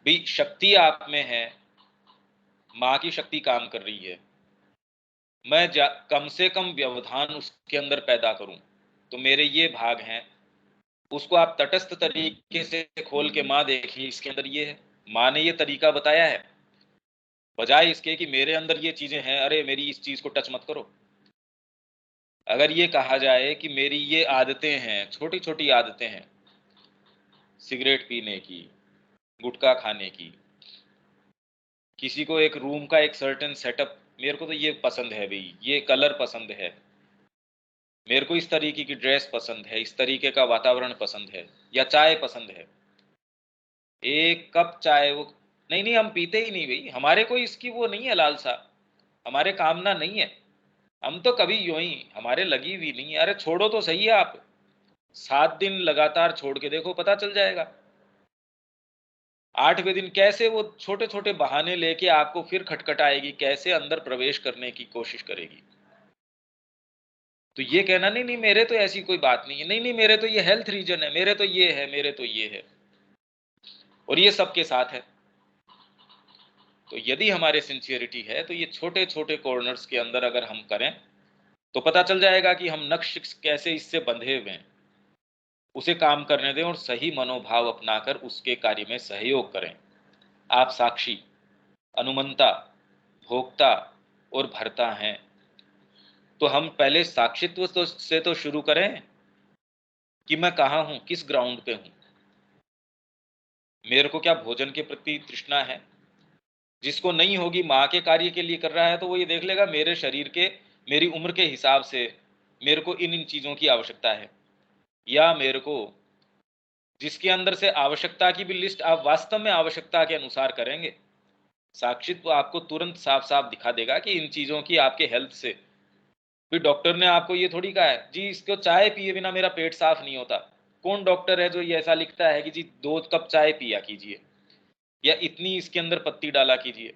भाई शक्ति आप में है, माँ की शक्ति काम कर रही है, मैं कम से कम व्यवधान उसके अंदर पैदा करूं, तो मेरे ये भाग हैं। उसको आप तटस्थ तरीके से खोल के माँ देखिए, इसके अंदर ये है, माँ ने ये तरीका बताया है, बजाय इसके कि मेरे अंदर ये चीजें हैं, अरे मेरी इस चीज को टच मत करो। अगर ये कहा जाए कि मेरी ये आदतें हैं, छोटी छोटी आदतें हैं, सिगरेट पीने की, गुटखा खाने की, किसी को एक रूम का एक सर्टेन सेटअप, मेरे को तो ये पसंद है भई, ये कलर पसंद है, मेरे को इस तरीके की ड्रेस पसंद है, इस तरीके का वातावरण पसंद है, या चाय पसंद है। एक कप चाय वो नहीं, नहीं हम पीते ही नहीं भई, हमारे कोई इसकी वो नहीं है लालसा, हमारे कामना नहीं है। हम तो कभी यूँ ही हमारे लगी हुई नहीं है। अरे छोड़ो तो सही है आप, 7 दिन लगातार छोड़ के देखो पता चल जाएगा। 8वें दिन कैसे वो छोटे-छोटे बहाने लेके आपको फिर खटखटाएगी, कैसे अंदर प्रवेश करने की कोशिश करेगी। तो ये कहना नहीं, नहीं मेरे तो ऐसी कोई बात नहीं है, नहीं, नहीं मेरे तो ये हेल्थ रीज़न है, मेरे तो ये है, मेरे तो ये है, और ये सबके साथ है। तो यदि हमारे सिंसियरिटी है तो ये छोटे-छोटे कॉर्नर्स के अंदर अगर हम करें, तो पता चल जाएगा कि हम नक्श कैसे इससे बंधे हुए हैं। उसे काम करने दें और सही मनोभाव अपनाकर उसके कार्य में सहयोग करें। आप साक्षी, अनुमंता, भोक्ता और भर्ता हैं। तो हम पहले साक्षित्व से तो शुरू करें कि मैं कहाँ हूँ, किस ग्राउंड पे हूँ। मेरे को क्या भोजन के प्रति तृष्णा है? जिसको नहीं होगी, माँ के कार्य के लिए कर रहा है, तो वो ये देख लेगा मेरे शरीर के, मेरी उम्र के हिसाब से मेरे को इन-इन चीज़ों की आवश्यकता है। या मेरे को जिसके अंदर से आवश्यकता की भी लिस्ट आप वास्तव में आवश्यकता के अनुसार करेंगे, साक्षित्व आपको तुरंत साफ-साफ दिखा देगा कि इन चीज़ों की आपके हेल्थ से, फिर डॉक्टर ने आपको ये थोड़ी कहा है, जी इसको चाय पिए बिना मेरा पेट साफ नहीं होता। कौन डॉक्टर है जो ये ऐसा लिखता है कि जी 2 कप चाय पिया कीजिए या इतनी इसके अंदर पत्ती डाला कीजिए?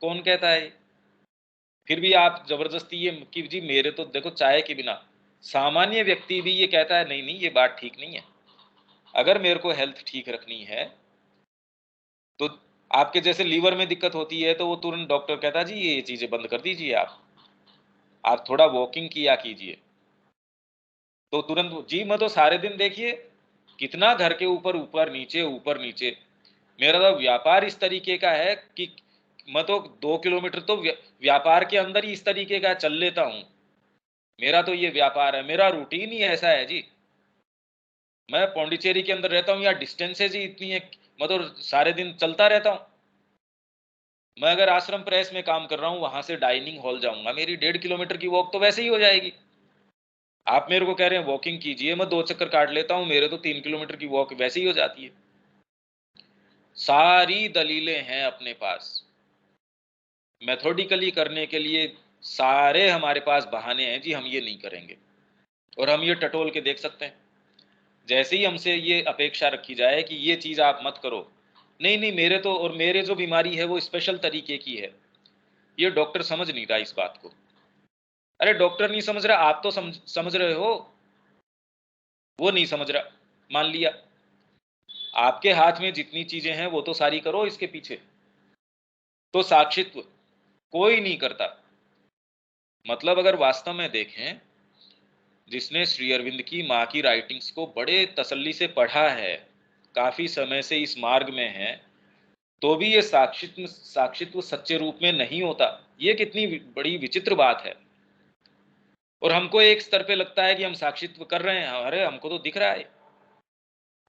कौन कहता है ये? फिर भी आप ज़बरदस्ती ये कि जी मेरे तो देखो चाय के बिना, सामान्य व्यक्ति भी ये कहता है नहीं, नहीं ये बात ठीक नहीं है। अगर मेरे को हेल्थ ठीक रखनी है, तो आपके जैसे लीवर में दिक्कत होती है तो वो तुरंत डॉक्टर कहता है जी ये चीज़ें बंद कर दीजिए आप थोड़ा वॉकिंग किया कीजिए। तो तुरंत वो जी मैं तो सारे दिन देखिए कितना घर के ऊपर-नीचे, ऊपर-नीचे। मेरा तो व्यापार इस तरीके का है कि मैं तो 2 किलोमीटर तो व्यापार के अंदर ही इस तरीके का चल लेता हूँ। मेरा तो ये व्यापार है, मेरा रूटीन ही ऐसा है जी। मैं पौंडीचेरी के अंदर रहता हूँ, यहाँ डिस्टेंसेज़ ही इतनी है, मैं तो सारे दिन चलता रहता हूँ। मैं अगर आश्रम प्रेस में काम कर रहा हूँ, वहाँ से डाइनिंग हॉल जाऊँगा, मेरी 1.5 किलोमीटर की वॉक तो वैसे ही हो जाएगी। आप मेरे को कह रहे हैं वॉकिंग कीजिए, मैं 2 चक्कर काट लेता हूँ, मेरे तो 3 किलोमीटर की वॉक वैसे ही हो जाती है। सारी दलीलें हैं अपने पास। मेथोडिकली करने के लिए सारे हमारे पास बहाने हैं जी, हम ये नहीं करेंगे, और हम ये टटोल के देख सकते हैं। जैसे ही हमसे ये अपेक्षा रखी जाए कि ये चीज़ आप मत करो, नहीं, नहीं मेरे तो, और मेरे जो बीमारी है वो स्पेशल तरीके की है। ये डॉक्टर समझ नहीं रहा इस बात को। अरे डॉक्टर नहीं समझ रहा, आप तो समझ रहे हो, वो नहीं समझ रहा। मान लिया, आपके हाथ में जितनी चीज़ें हैं वो तो सारी करो इसके पीछे। तो साक्षित्व कोई नहीं करता। मतलब अगर वास्तव में देखें, जिसने श्री अरविंद की माँ की राइटिंग्स को बड़े तसल्ली से पढ़ा है, काफ़ी समय से इस मार्ग में है, तो भी ये साक्षित्व सच्चे रूप में नहीं होता। ये कितनी बड़ी विचित्र बात है। और हमको एक स्तर पे लगता है कि हम साक्षित्व कर रहे हैं, अरे हमको तो दिख रहा है,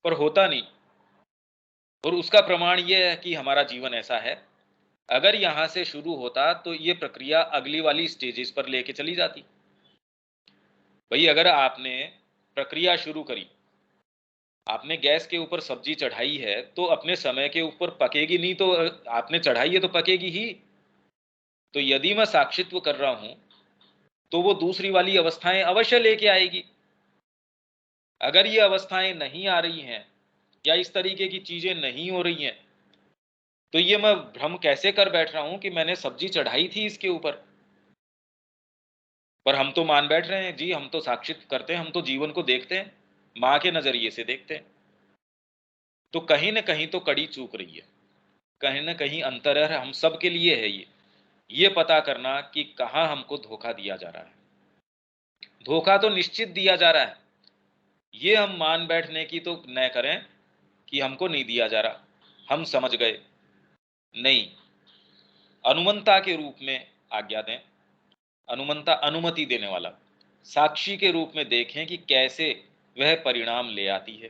पर होता नहीं। और उसका प्रमाण ये है कि हमारा जीवन ऐसा है। अगर यहाँ से शुरू होता तो ये प्रक्रिया अगली वाली स्टेजेस पर लेके चली जाती। भई अगर आपने प्रक्रिया शुरू करी, आपने गैस के ऊपर सब्जी चढ़ाई है, तो अपने समय के ऊपर पकेगी नहीं, तो आपने चढ़ाई है तो पकेगी ही। तो यदि मैं साक्षित्व कर रहा हूँ, तो वो दूसरी वाली अवस्थाएँ अवश्य लेके आएगी। अगर ये अवस्थाएँ नहीं आ रही हैं या इस तरीके की चीज़ें नहीं हो रही हैं, तो ये मैं भ्रम कैसे कर बैठ रहा हूँ कि मैंने सब्जी चढ़ाई थी इसके ऊपर। पर हम तो मान बैठ रहे हैं जी, हम तो साक्षित्व करते हैं, हम तो जीवन को देखते हैं, माँ के नज़रिए से देखते हैं। तो कहीं न कहीं तो कड़ी चूक रही है। कहीं न कहीं अंतर है, हम सबके लिए है ये। ये पता करना कि कहाँ हमको धोखा दिया जा रहा है। धोखा तो निश्चित दिया जा रहा है। ये हम मान बैठने की तो न करें कि हमको नहीं दिया जा रहा, हम समझ गए। नहीं, अनुमंता के रूप में आज्ञा दें, अनुमंता अनुमति देने वाला। साक्षी के रूप में देखें कि कैसे वह परिणाम ले आती है।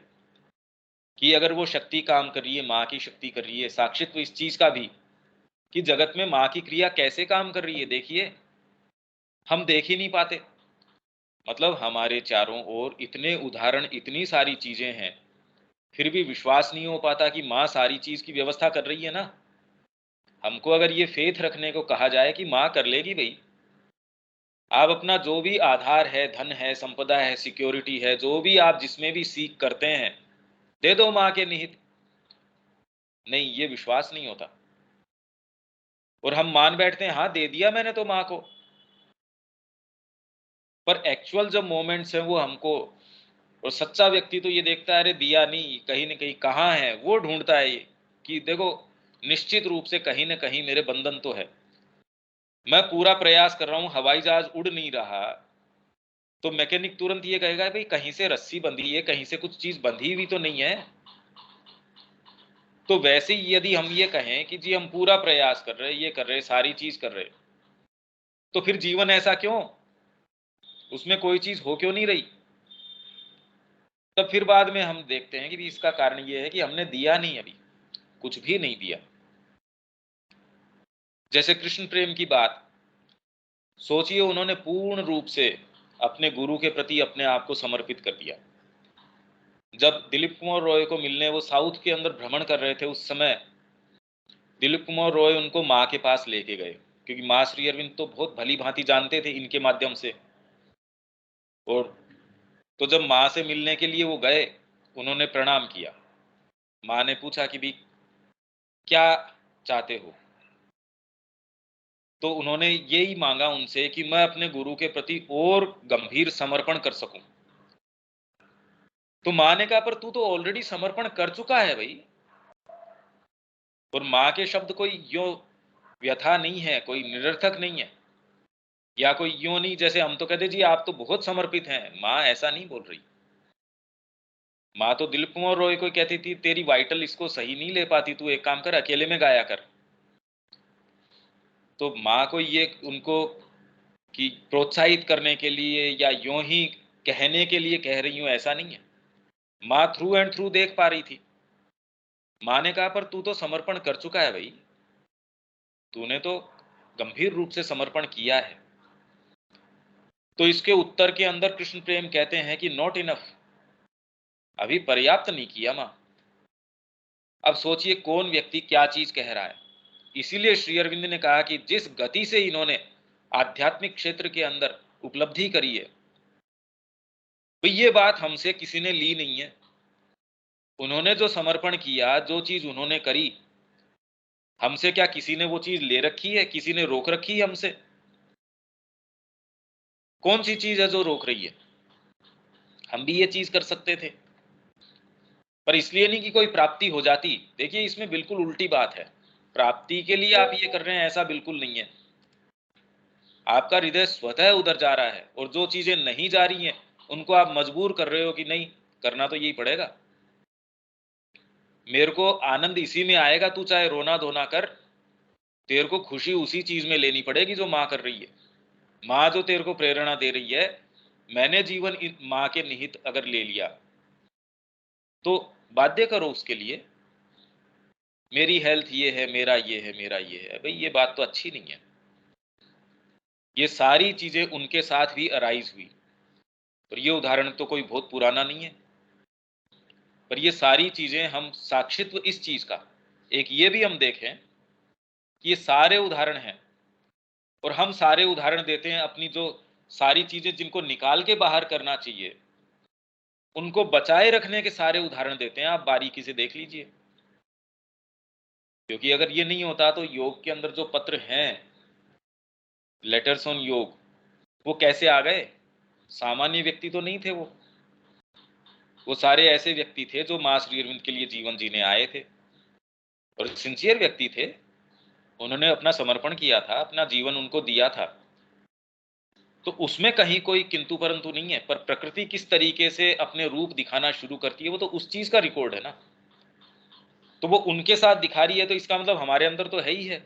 कि अगर वो शक्ति काम कर रही है, माँ की शक्ति कर रही है, साक्षित्व इस चीज का भी कि जगत में माँ की क्रिया कैसे काम कर रही है, देखिए हम देख ही नहीं पाते। मतलब हमारे चारों ओर इतने उदाहरण, इतनी सारी चीजें हैं, फिर भी विश्वास नहीं हो पाता कि माँ सारी चीज की व्यवस्था कर रही है ना। हमको अगर ये फेथ रखने को कहा जाए कि माँ कर लेगी भाई, आप अपना जो भी आधार है, धन है, संपदा है, सिक्योरिटी है, जो भी आप जिसमें भी सीख करते हैं, दे दो माँ के निहित। नहीं, ये विश्वास नहीं होता। और हम मान बैठते हैं, हाँ दे दिया मैंने तो माँ को, पर एक्चुअल जब मोमेंट्स हैं वो हमको, और सच्चा व्यक्ति तो ये देखता है, अरे दिया नहीं, कहीं ना कहीं कहाँ है, वो ढूंढता है ये कि देखो निश्चित रूप से कहीं ना कहीं मेरे बंधन तो है। मैं पूरा प्रयास कर रहा हूं, हवाई जहाज उड़ नहीं रहा, तो मैकेनिक तुरंत ये कहेगा भाई कहीं से रस्सी बंधी है, कहीं से कुछ चीज बंधी हुई तो नहीं है। तो वैसे ही यदि हम ये कहें कि जी हम पूरा प्रयास कर रहे, ये कर रहे, सारी चीज कर रहे, तो फिर जीवन ऐसा क्यों, उसमें कोई चीज हो क्यों नहीं रही। तब फिर बाद में हम देखते हैं कि भी इसका कारण ये है कि हमने दिया नहीं, अभी कुछ भी नहीं दिया। जैसे कृष्ण प्रेम की बात सोचिए, उन्होंने पूर्ण रूप से अपने गुरु के प्रति अपने आप को समर्पित कर दिया। जब दिलीप कुमार रॉय को मिलने वो साउथ के अंदर भ्रमण कर रहे थे, उस समय दिलीप कुमार रॉय उनको माँ के पास लेके गए, क्योंकि माँ श्री अरविंद तो बहुत भली भांति जानते थे इनके माध्यम से। और तो जब माँ से मिलने के लिए वो गए, उन्होंने प्रणाम किया। माँ ने पूछा कि भी क्या चाहते हो, तो उन्होंने यही मांगा उनसे कि मैं अपने गुरु के प्रति और गंभीर समर्पण कर सकूं। तो माँ ने कहा पर तू तो ऑलरेडी समर्पण कर चुका है भाई। और माँ के शब्द कोई यो व्यथा नहीं है, कोई निरर्थक नहीं है, या कोई यूं नहीं जैसे हम तो कहते जी आप तो बहुत समर्पित हैं। माँ ऐसा नहीं बोल रही। माँ तो दिलीप कुमार रॉय को कहती थी तेरी वाइटल इसको सही नहीं ले पाती, तू एक काम कर अकेले में गाया कर। तो माँ को ये उनको कि प्रोत्साहित करने के लिए या यूं ही कहने के लिए कह रही हूं, ऐसा नहीं है। माँ थ्रू एंड थ्रू देख पा रही थी। माँ ने कहा पर तू तो समर्पण कर चुका है भाई, तूने तो गंभीर रूप से समर्पण किया है। तो इसके उत्तर के अंदर कृष्ण प्रेम कहते हैं कि नॉट इनफ, अभी पर्याप्त नहीं किया माँ। अब सोचिए कौन व्यक्ति क्या चीज कह रहा है। इसीलिए श्री अरविंद ने कहा कि जिस गति से इन्होंने आध्यात्मिक क्षेत्र के अंदर उपलब्धि करी है, तो ये बात हमसे किसी ने ली नहीं है। उन्होंने जो समर्पण किया, जो चीज उन्होंने करी, हमसे क्या किसी ने वो चीज ले रखी है, किसी ने रोक रखी है हमसे? कौन सी चीज है जो रोक रही है? हम भी ये चीज कर सकते थे, पर इसलिए नहीं कि कोई प्राप्ति हो जाती। देखिए इसमें बिल्कुल उल्टी बात है। प्राप्ति के लिए आप ये कर रहे हैं ऐसा बिल्कुल नहीं है। आपका हृदय स्वतः उधर जा रहा है, और जो चीजें नहीं जा रही हैं उनको आप मजबूर कर रहे हो कि नहीं करना तो यही पड़ेगा। मेरे को आनंद इसी में आएगा, तू चाहे रोना धोना कर, तेरे को खुशी उसी चीज में लेनी पड़ेगी जो माँ कर रही है। माँ जो तेरे को प्रेरणा दे रही है, मैंने जीवन माँ के निहित अगर ले लिया तो बाध्य करो उसके लिए। मेरी हेल्थ ये है, मेरा ये है, मेरा ये है, भाई ये बात तो अच्छी नहीं है। ये सारी चीजें उनके साथ भी अराइज हुई, और ये उदाहरण तो कोई बहुत पुराना नहीं है, पर ये सारी चीजें हम साक्षित्व इस चीज का एक ये भी हम देखें कि ये सारे उदाहरण हैं, और हम सारे उदाहरण देते हैं अपनी जो सारी चीजें जिनको निकाल के बाहर करना चाहिए उनको बचाए रखने के सारे उदाहरण देते हैं। आप बारीकी से देख लीजिए, क्योंकि अगर ये नहीं होता तो योग के अंदर जो पत्र हैं, लेटर्स ऑन योग, वो कैसे आ गए? सामान्य व्यक्ति तो नहीं थे वो सारे ऐसे व्यक्ति थे जो मां श्री अरविंद के लिए जीवन जीने आए थे, और सिंसियर व्यक्ति थे। उन्होंने अपना समर्पण किया था, अपना जीवन उनको दिया था। तो उसमें कहीं कोई किंतु परंतु नहीं है, पर प्रकृति किस तरीके से अपने रूप दिखाना शुरू करती है वो तो उस चीज का रिकॉर्ड है ना। तो वो उनके साथ दिखा रही है, तो इसका मतलब हमारे अंदर तो है ही है,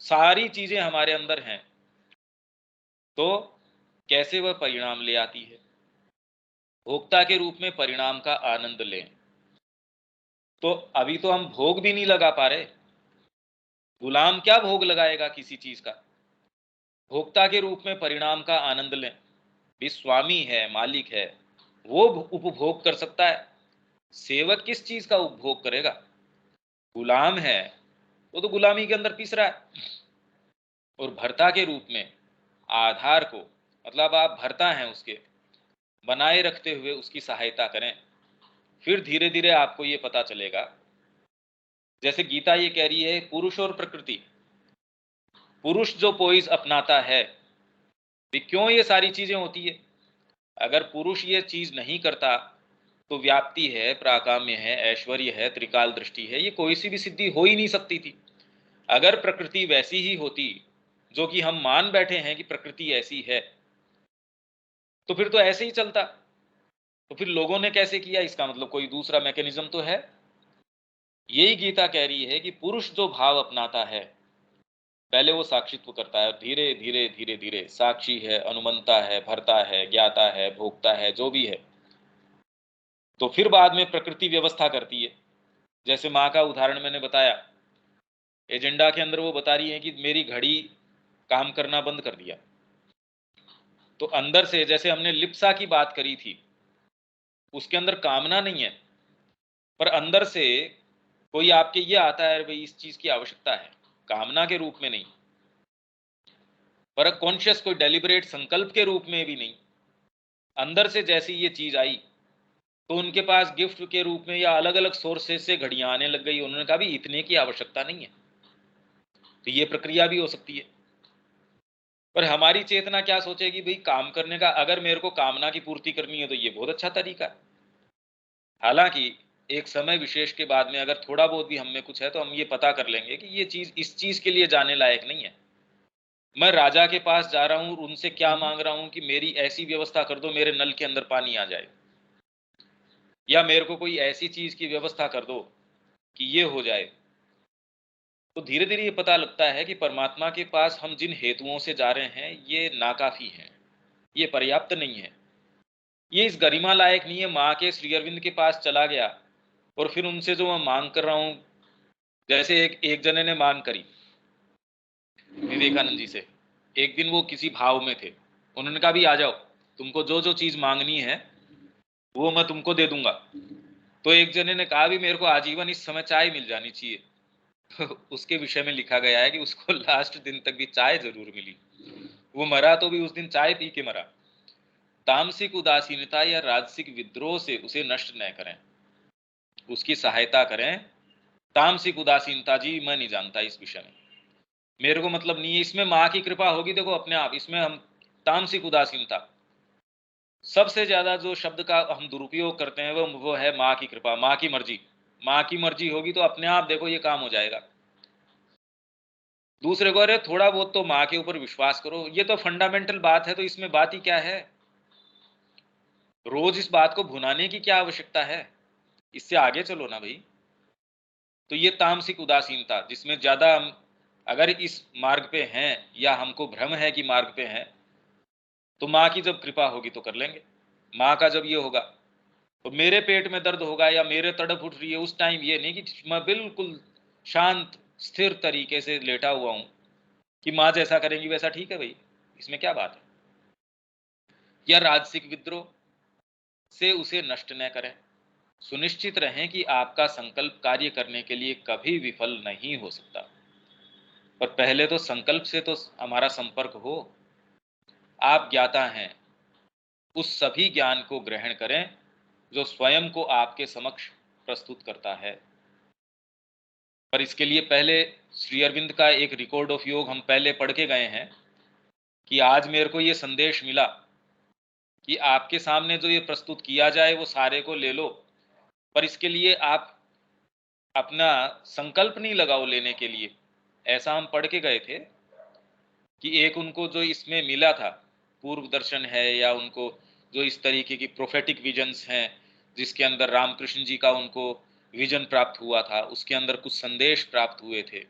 सारी चीजें हमारे अंदर हैं। तो कैसे वह परिणाम ले आती है? भोक्ता के रूप में परिणाम का आनंद लें। तो अभी तो हम भोग भी नहीं लगा पा रहे। गुलाम क्या भोग लगाएगा किसी चीज का? भोक्ता के रूप में परिणाम का आनंद लें। भी स्वामी है, मालिक है, वो उपभोग कर सकता है। सेवक किस चीज का उपभोग करेगा? गुलाम है, वो तो गुलामी के अंदर पिस रहा है। और भर्ता के रूप में आधार को, मतलब आप भर्ता हैं उसके, बनाए रखते हुए उसकी सहायता करें। फिर धीरे धीरे आपको ये पता चलेगा। जैसे गीता ये कह रही है, पुरुष और प्रकृति, पुरुष जो पोइज अपनाता है, भी क्यों ये सारी चीजें होती है? अगर पुरुष ये चीज नहीं करता तो व्याप्ति है, प्राकाम्य है, ऐश्वर्य है, त्रिकाल दृष्टि है, ये कोई सी भी सिद्धि हो ही नहीं सकती थी। अगर प्रकृति वैसी ही होती जो कि हम मान बैठे हैं कि प्रकृति ऐसी है, तो फिर तो ऐसे ही चलता। तो फिर लोगों ने कैसे किया? इसका मतलब कोई दूसरा मैकेनिज्म तो है। यही गीता कह रही है कि पुरुष जो भाव अपनाता है, पहले वो साक्षित्व करता है, धीरे धीरे धीरे धीरे साक्षी है, अनुमंता है, भरता है, ज्ञाता है, भोगता है, जो भी है, तो फिर बाद में प्रकृति व्यवस्था करती है। जैसे माँ का उदाहरण मैंने बताया, एजेंडा के अंदर वो बता रही है कि मेरी घड़ी काम करना बंद कर दिया। तो अंदर से, जैसे हमने लिप्सा की बात करी थी, उसके अंदर कामना नहीं है, पर अंदर से कोई आपके ये आता है, भाई इस चीज की आवश्यकता है, कामना के रूप में नहीं, पर कॉन्शियस कोई डेलिबरेट संकल्प के रूप में भी नहीं। अंदर से जैसी ये चीज आई, तो उनके पास गिफ्ट के रूप में या अलग अलग सोर्सेज से घड़ियां आने लग गई। उन्होंने कहा भी इतने की आवश्यकता नहीं है। तो ये प्रक्रिया भी हो सकती है। पर हमारी चेतना क्या सोचेगी? भाई काम करने का, अगर मेरे को कामना की पूर्ति करनी है तो ये बहुत अच्छा तरीका है। हालांकि एक समय विशेष के बाद में अगर थोड़ा बहुत भी हम में कुछ है, तो हम ये पता कर लेंगे कि ये चीज इस चीज के लिए जाने लायक नहीं है। मैं राजा के पास जा रहा हूं, उनसे क्या मांग रहा हूं कि मेरी ऐसी व्यवस्था कर दो, मेरे नल के अंदर पानी आ जाए, या मेरे को कोई ऐसी चीज की व्यवस्था कर दो कि ये हो जाए। तो धीरे धीरे ये पता लगता है कि परमात्मा के पास हम जिन हेतुओं से जा रहे हैं, ये नाकाफी हैं, ये पर्याप्त नहीं है, ये इस गरिमा लायक नहीं है। माँ के श्री अरविंद के पास चला गया और फिर उनसे जो मैं मांग कर रहा हूँ, जैसे एक जने ने मांग करी विवेकानंद जी से। एक दिन वो किसी भाव में थे, उन्होंने कहा भी आ जाओ, तुमको जो जो चीज मांगनी है वो मैं तुमको दे दूंगा। तो एक जने ने कहा भी मेरे को आजीवन इस समय चाय मिल जानी चाहिए। तो उसके विषय में लिखा गया है कि उसको लास्ट दिन तक भी चाय जरूर मिली। वो मरा तो भी उस दिन चाय पी के मरा। तामसिक उदासीनता या राजसिक विद्रोह से उसे नष्ट न करें, उसकी सहायता करें। तामसिक उदासीनता जी मैं नहीं जानता इस विषय में, मेरे को मतलब नहीं है। इसमें माँ की कृपा होगी, देखो अपने आप। इसमें हम तामसिक उदासीनता, सबसे ज्यादा जो शब्द का हम दुरुपयोग करते हैं वो है माँ की कृपा, माँ की मर्जी। माँ की मर्जी होगी तो अपने आप देखो ये काम हो जाएगा। दूसरे को अरे थोड़ा बहुत तो माँ के ऊपर विश्वास करो, ये तो फंडामेंटल बात है, तो इसमें बात ही क्या है? रोज इस बात को भुनाने की क्या आवश्यकता है? इससे आगे चलो ना भाई। तो ये तामसिक उदासीनता, जिसमें ज्यादा हम अगर इस मार्ग पे हैं या हमको भ्रम है कि मार्ग पे हैं, तो माँ की जब कृपा होगी तो कर लेंगे। माँ का जब ये होगा, तो मेरे पेट में दर्द होगा या मेरे तड़प उठ रही है, उस टाइम ये नहीं कि मैं बिल्कुल शांत स्थिर तरीके से लेटा हुआ हूं कि माँ जैसा करेंगी वैसा ठीक है भाई, इसमें क्या बात है। या राजसिक विद्रोह से उसे नष्ट न करें। सुनिश्चित रहें कि आपका संकल्प कार्य करने के लिए कभी विफल नहीं हो सकता। पर पहले तो संकल्प से तो हमारा संपर्क हो। आप ज्ञाता हैं, उस सभी ज्ञान को ग्रहण करें जो स्वयं को आपके समक्ष प्रस्तुत करता है। पर इसके लिए पहले श्री अरविंद का एक रिकॉर्ड ऑफ योग हम पहले पढ़ के गए हैं कि आज मेरे को ये संदेश मिला कि आपके सामने जो ये प्रस्तुत किया जाए वो सारे को ले लो, पर इसके लिए आप अपना संकल्प नहीं लगाओ लेने के लिए। ऐसा हम पढ़ के गए थे कि एक उनको जो इसमें मिला था, पूर्व दर्शन है, या उनको जो इस तरीके की प्रोफेटिक विजन्स हैं, जिसके अंदर रामकृष्ण जी का उनको विजन प्राप्त हुआ था, उसके अंदर कुछ संदेश प्राप्त हुए थे।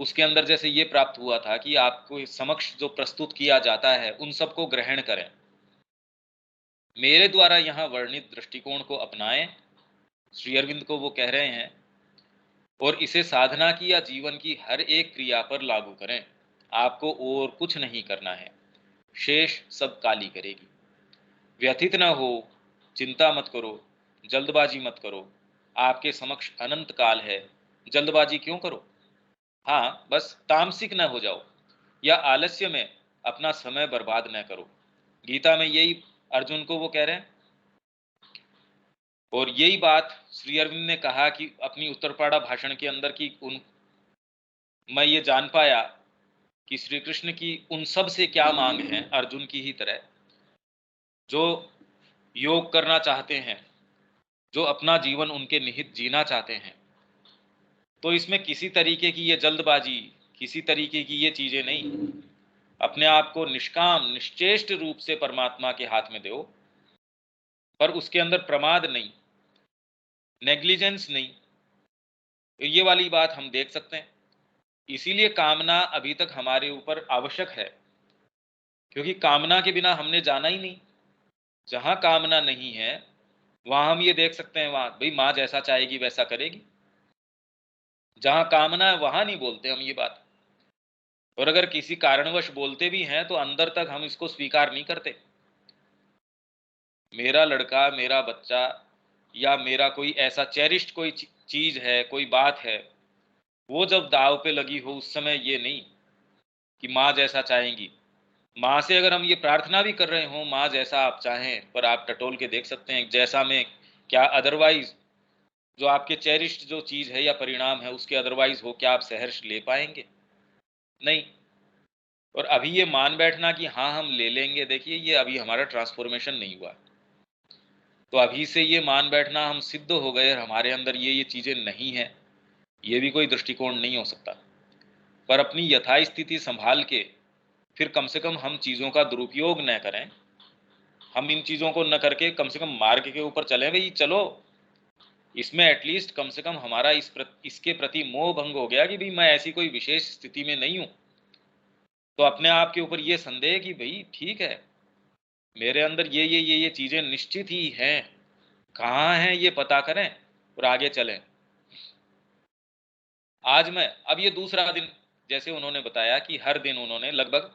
उसके अंदर जैसे ये प्राप्त हुआ था कि आपको समक्ष जो प्रस्तुत किया जाता है उन सबको ग्रहण करें, मेरे द्वारा यहाँ वर्णित दृष्टिकोण को अपनाएं श्री अरविंद को वो कह रहे हैं, और इसे साधना की या जीवन की हर एक क्रिया पर लागू करें। आपको और कुछ नहीं करना है, शेष सब काली करेगी। व्यथित न हो, चिंता मत करो, जल्दबाजी मत करो। आपके समक्ष अनंत काल है, जल्दबाजी क्यों करो। हाँ, बस तामसिक न हो जाओ या आलस्य में अपना समय बर्बाद न करो। गीता में यही अर्जुन को वो कह रहे हैं, और यही बात श्री अरविंद ने कहा कि अपनी उत्तरपाड़ा भाषण के अंदर की मैं ये जान पाया कि श्री कृष्ण की उन सब से क्या मांग है, अर्जुन की ही तरह, जो योग करना चाहते हैं, जो अपना जीवन उनके निहित जीना चाहते हैं। तो इसमें किसी तरीके की ये जल्दबाजी, किसी तरीके की ये चीजें नहीं। अपने आप को निष्काम निश्चेष्ट रूप से परमात्मा के हाथ में दो, पर उसके अंदर प्रमाद नहीं, नेग्लिजेंस नहीं। तो ये वाली बात हम देख सकते हैं। इसीलिए कामना अभी तक हमारे ऊपर आवश्यक है, क्योंकि कामना के बिना हमने जाना ही नहीं। जहां कामना नहीं है वहां हम ये देख सकते हैं, वहां भाई माँ जैसा चाहेगी वैसा करेगी। जहां कामना है वहां नहीं बोलते हम ये बात, और अगर किसी कारणवश बोलते भी हैं तो अंदर तक हम इसको स्वीकार नहीं करते। मेरा लड़का, मेरा बच्चा, या मेरा कोई ऐसा चेरिश्ड कोई चीज है, कोई बात है, वो जब दाव पे लगी हो उस समय ये नहीं कि माँ जैसा चाहेंगी। माँ से अगर हम ये प्रार्थना भी कर रहे हो, माँ जैसा आप चाहें, पर आप टटोल के देख सकते हैं जैसा में क्या अदरवाइज जो आपके चेरिश्ड जो चीज है या परिणाम है उसके अदरवाइज हो, क्या आप सहर्ष ले पाएंगे? नहीं। और अभी ये मान बैठना कि हाँ हम ले लेंगे, देखिए ये अभी हमारा ट्रांसफॉर्मेशन नहीं हुआ। तो अभी से ये मान बैठना हम सिद्ध हो गए और हमारे अंदर ये चीजें नहीं है, ये भी कोई दृष्टिकोण नहीं हो सकता। पर अपनी यथास्थिति संभाल के फिर कम से कम हम चीजों का दुरुपयोग न करें। हम इन चीजों को न करके कम से कम मार्ग के ऊपर चलें, भाई चलो, इसमें एटलीस्ट कम से कम हमारा इसके प्रति मोह भंग हो गया कि भाई मैं ऐसी कोई विशेष स्थिति में नहीं हूं। तो अपने आप के ऊपर ये संदेह कि भाई ठीक है, मेरे अंदर ये चीजें निश्चित ही हैं, कहाँ हैं ये पता करें और आगे चलें। आज मैं अब ये दूसरा दिन, जैसे उन्होंने बताया कि हर दिन उन्होंने लगभग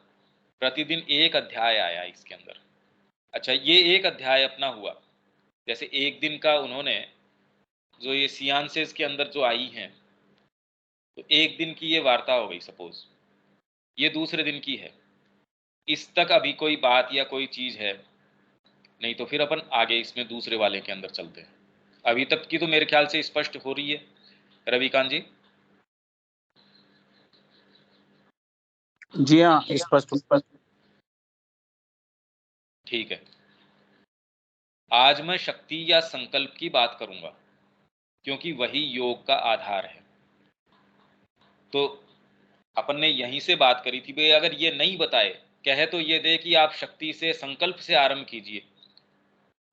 प्रतिदिन एक अध्याय आया इसके अंदर। अच्छा, ये एक अध्याय अपना हुआ, जैसे एक दिन का उन्होंने जो ये सियांसेस के अंदर जो आई हैं, तो एक दिन की ये वार्ता हो गई सपोज, ये दूसरे दिन की है। इस तक अभी कोई बात या कोई चीज है नहीं, तो फिर अपन आगे इसमें दूसरे वाले के अंदर चलते हैं। अभी तक की तो मेरे ख्याल से स्पष्ट हो रही है रविकांत जी। जी हाँ, स्पष्ट। ठीक है। आज मैं शक्ति या संकल्प की बात करूंगा, क्योंकि वही योग का आधार है। तो अपन ने यहीं से बात करी थी भाई, अगर ये नहीं बताए, कहे तो ये दे कि आप शक्ति से संकल्प से आरंभ कीजिए,